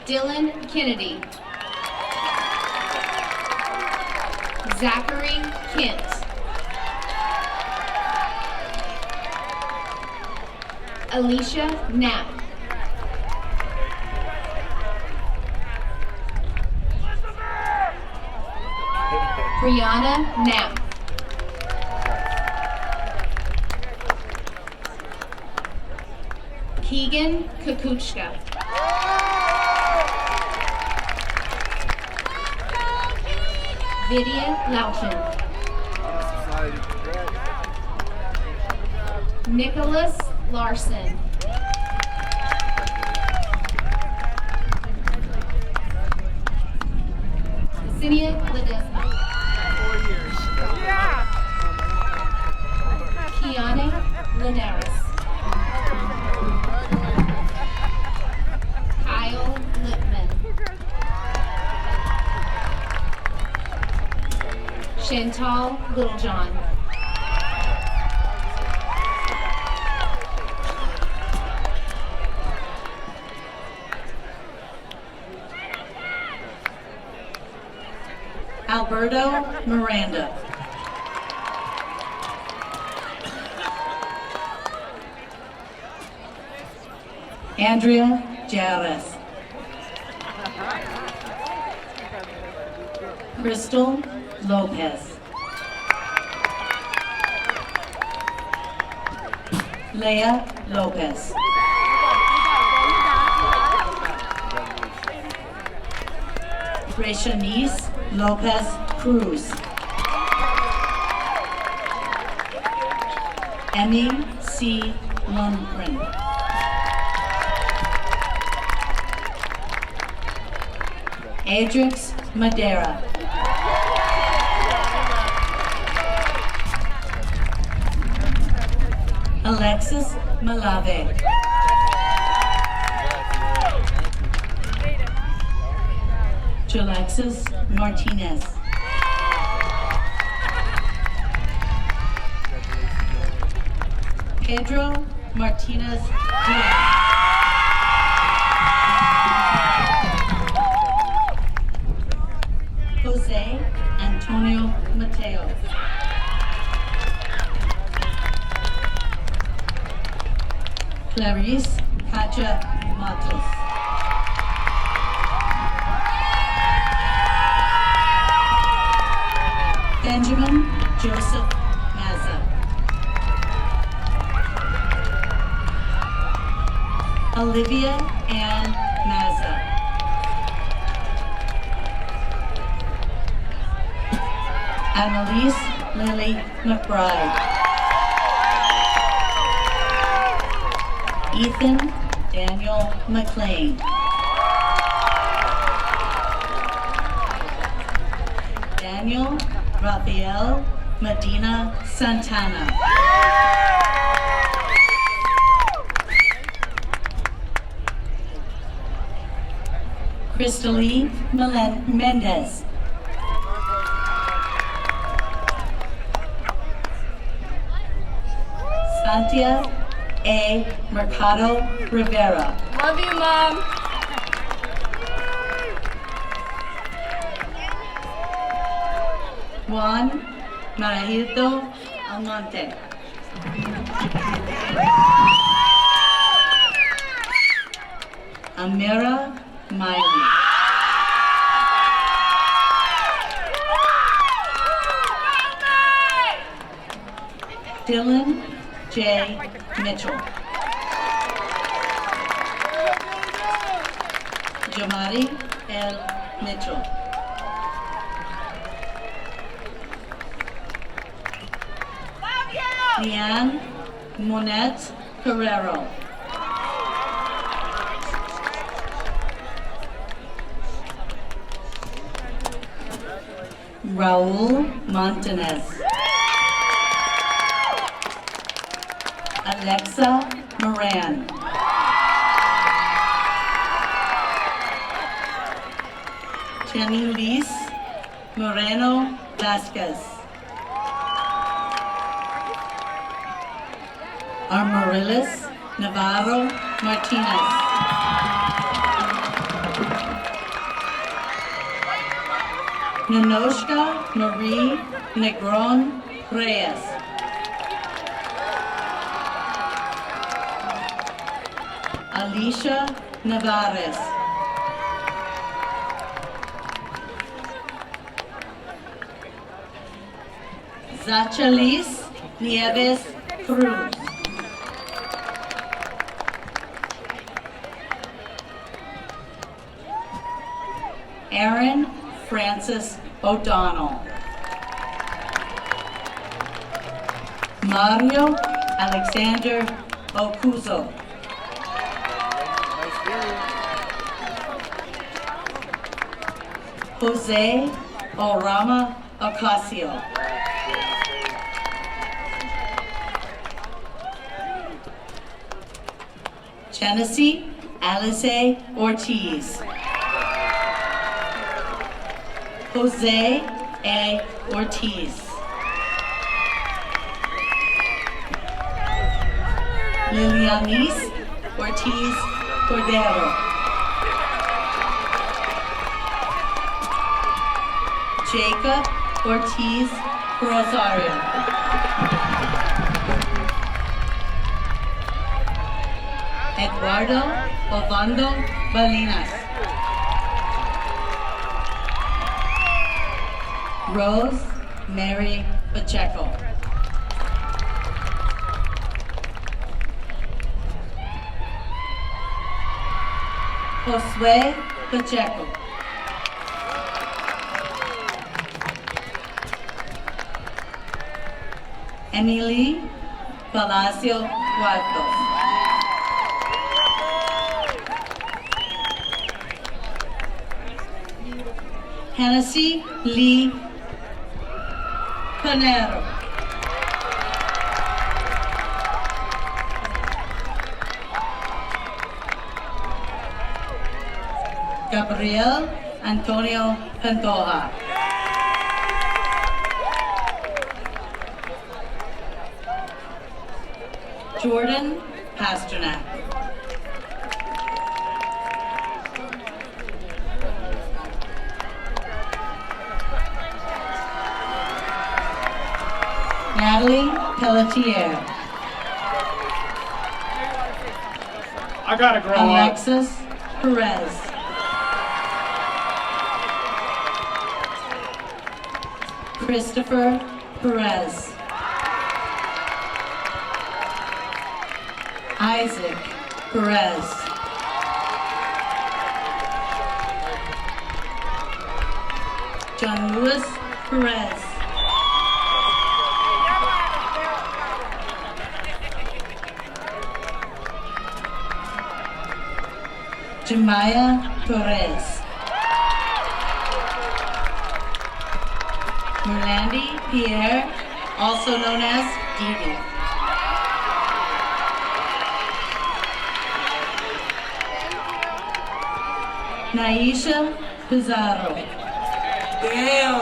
Speaker 10: Dylan Kennedy. Zachary Kent. Alicia Knapp. Brianna Knapp. Keegan Kukuchka. Vidya Lauchen. Nicholas Larson. Yesenia Ledesma.
Speaker 3: 4 years. Yeah.
Speaker 10: Kiana Linares. Chantal Littlejohn. Alberto Miranda. Andrea Jarvis. Crystal Lopez. Leah Lopez. Rachanice Lopez Cruz. Emmy C. Lundgren. Adrix Madera. Alexis Malave. Jalexis Martinez. Pedro Martinez Diaz. Jose Antonio Mateo. Clarice Pacha Matos. Benjamin Joseph Mazza. Olivia Ann Mazza. Annalise Lily McBride. Ethan Daniel McLean. Daniel Rafael Medina Santana. Crystalie Mendez. Santia A. Mercado Rivera.
Speaker 11: Love you, Mom.
Speaker 10: Juan Marajito Almonte. Amira Miley. Dylan J. Mitchell. Jamari L. Mitchell. Leanne Monette Carrero. Raul Montanez. Alexa Moran. Jenny Luis Moreno Vasquez. Amaryllis Navarro Martinez. Nanoshka Marie Negron Reyes. Alicia Navarez. Zachalis Nieves Cruz. Aaron Francis O'Donnell. Mario Alexander Okuzo. Jose Orama Ocasio. Genesee Alice Ortiz. Jose A. Ortiz. Lilianis Ortiz Cordero. Jacob Ortiz Rosario. Eduardo Ovando Balinas. Rose Mary Pacheco. Josue Pacheco. Emily Palacio Cuartos. Hennessy Lee Panero. Gabriel Antonio Pantoja. Jordan Pasternak. Natalie Pelletier.
Speaker 12: I gotta grow up.
Speaker 10: Alexis Perez. Christopher Perez. Isaac Perez. John Lewis Perez. Jemiah Torres. Merlandi Pierre, also known as Didi. Naisha Pizarro.
Speaker 11: Damn.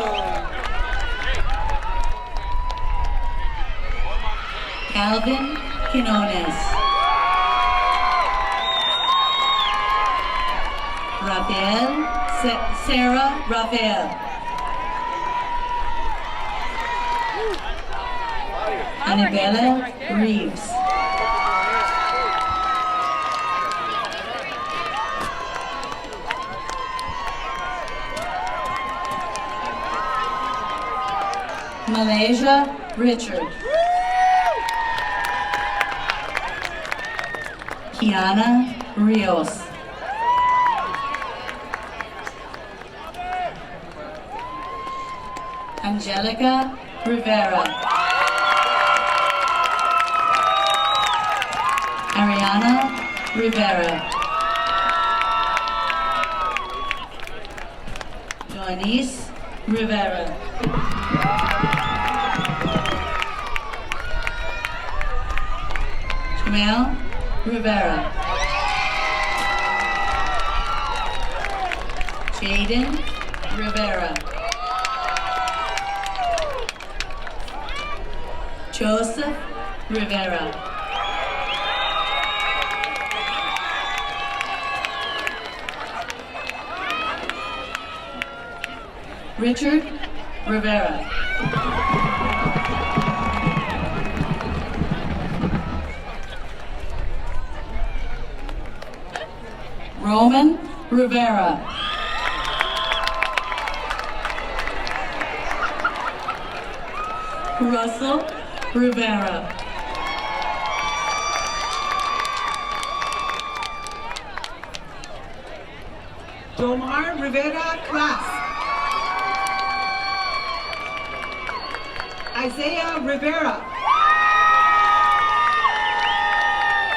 Speaker 10: Calvin Quinones. Sarah Raphael. Annabella Reeves. Malaysia Richard. Kiana Rios. Angelica Rivera. Ariana Rivera. Joanice Rivera. Jamel Rivera. Jaden Rivera. Joseph Rivera. Richard Rivera. Roman Rivera. Russell Rivera.
Speaker 11: Domar Rivera class. Isaiah Rivera.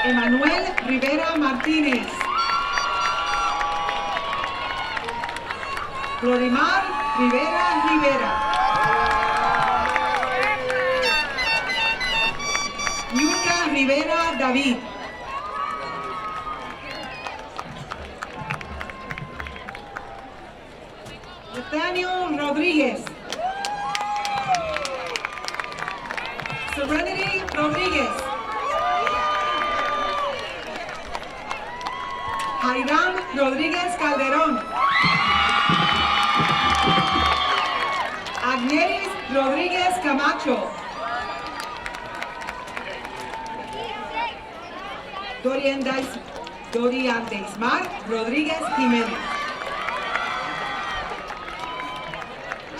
Speaker 11: Emmanuel Rivera Martinez. Florimar Rivera Rivera. Yuka Rivera David. Nathaniel Rodriguez. Serenity Rodriguez. Jairam Rodriguez Calderón. Agneris Rodriguez Camacho. Dorian Deismar Rodriguez Jiménez.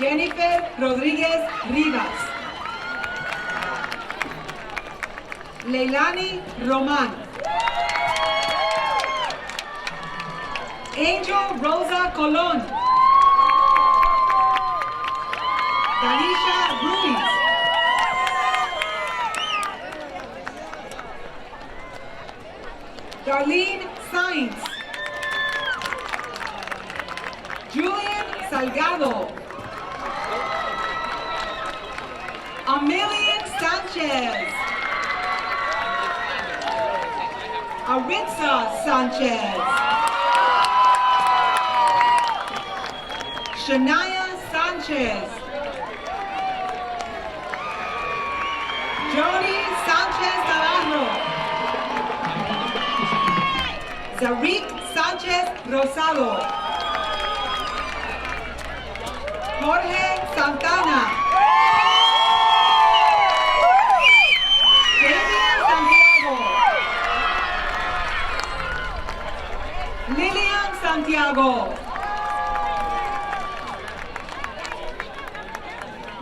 Speaker 11: Jennifer Rodriguez Rivas. Leilani Roman. Angel Rosa Colon. Danisha Ruiz. Darlene Sainz. Julian Salgado. Amelian Sanchez. Aritza Sanchez. Shania Sanchez. Jody Sanchez Navarro. Zarik Sanchez Rosado. Jorge Santana. Damian Santiago. Lilian Santiago.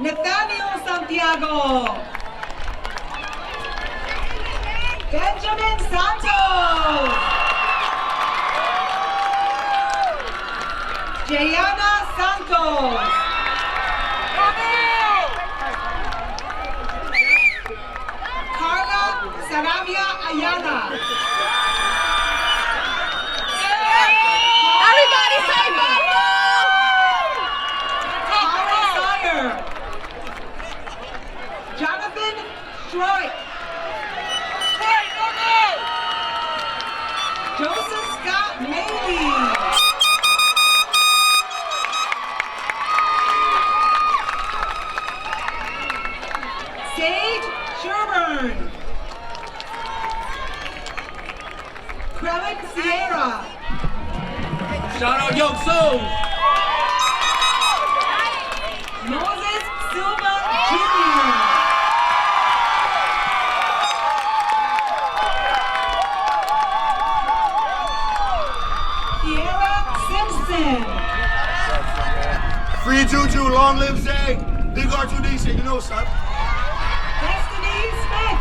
Speaker 11: Nathaniel Santiago. Benjamin Santos. Jayana Santos. Carla Sarabia Ayala.
Speaker 6: Everybody say Buffalo!
Speaker 11: Carla Sawyer. Jonathan Stroik. Joseph Scott Maybe. Sage Sherburn. Krellen Sierra.
Speaker 5: Shout out Yoke Soul.
Speaker 11: Moses Silva Jr. Kiera Simpson.
Speaker 9: Free Juju, long live Zay. Big R2D shit, you know what's up.
Speaker 11: Destiny Smith.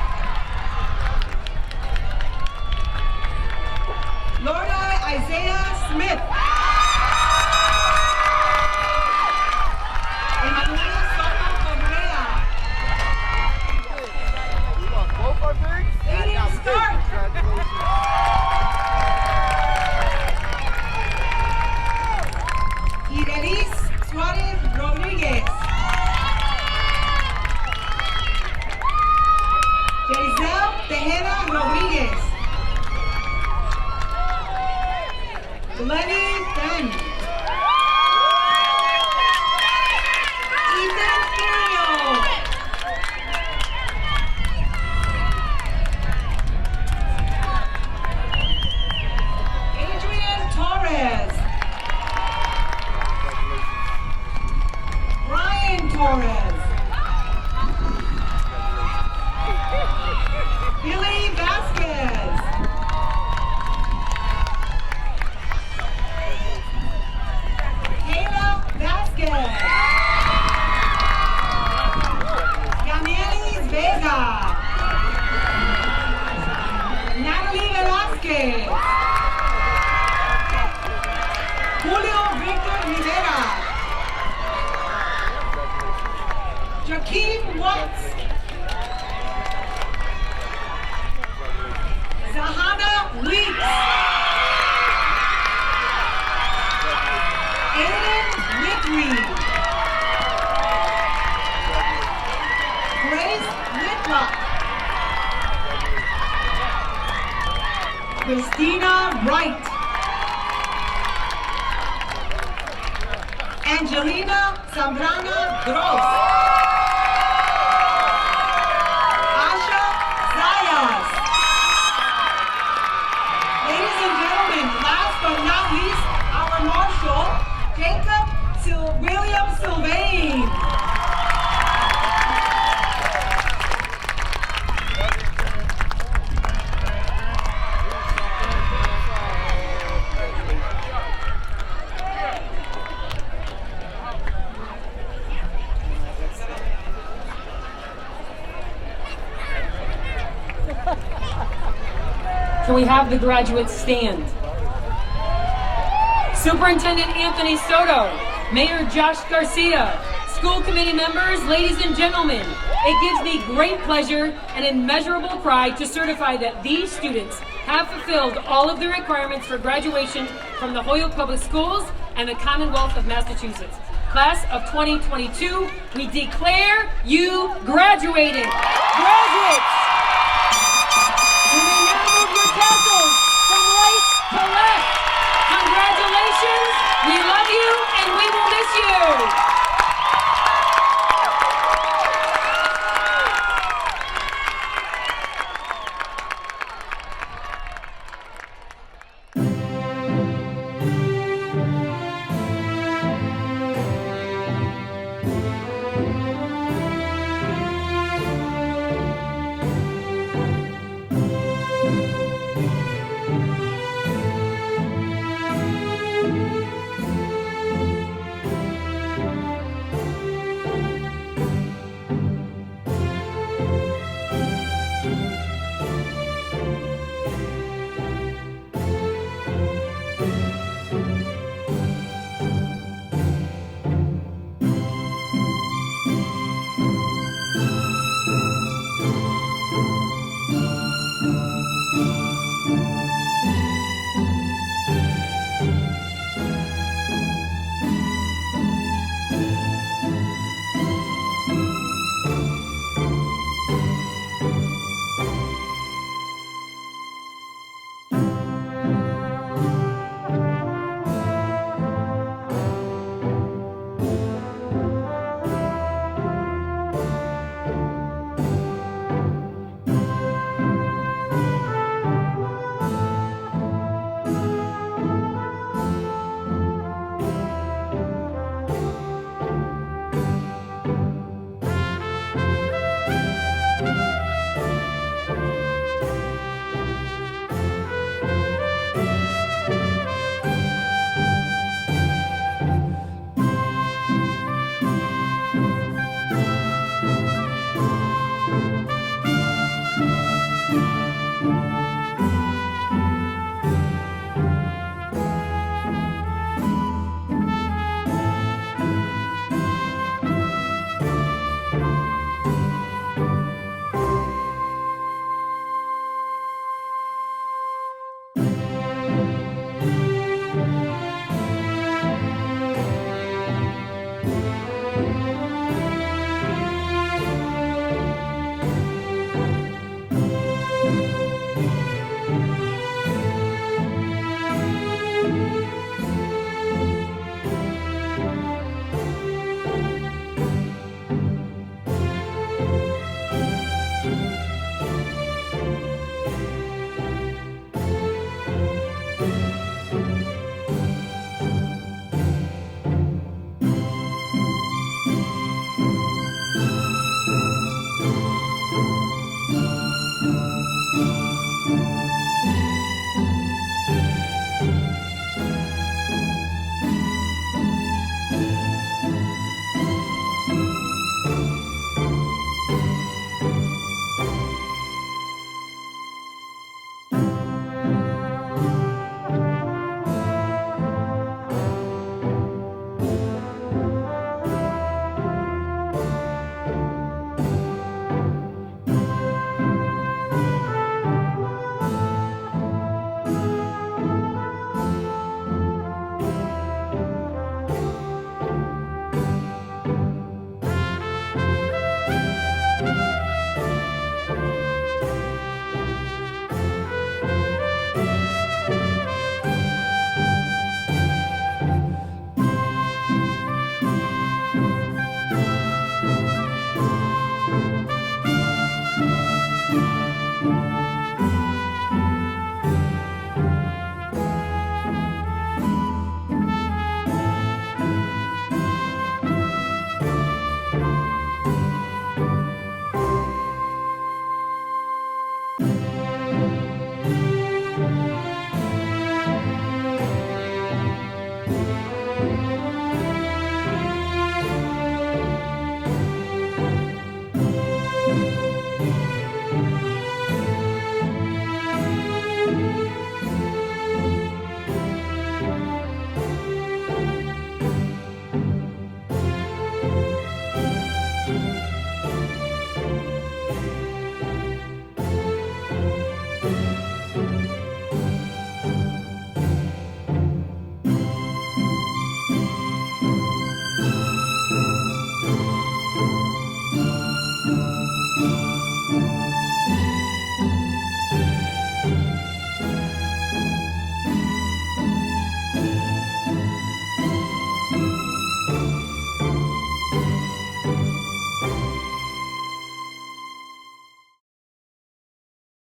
Speaker 11: Lorna Isaiah Smith. Emmanuel Soto Correa. Aiden Stark. Irelis Suarez Rodriguez. Giselle Tejeda Rodriguez. Lenny Ben. Ethan Furio. Adrian Torres. Brian Torres. Billy Vasquez. Kayla Vasquez. Yanielis Vega. Natalie Velasquez. Julio Victor Rivera. Jakeem Watts. Zahana Weeks. Aiden Whitney. Grace Whitlock. Christina Wright. Angelina Zambrana Gross. William Sylvain.
Speaker 1: Can we have the graduates stand? Superintendent Anthony Soto, Mayor Josh Garcia, school committee members, ladies and gentlemen, it gives me great pleasure and immeasurable pride to certify that these students have fulfilled all of the requirements for graduation from the Holyoke Public Schools and the Commonwealth of Massachusetts. Class of 2022, we declare you graduated. Graduates! You may now move your tassels from right to left. Congratulations, we love you, and we will miss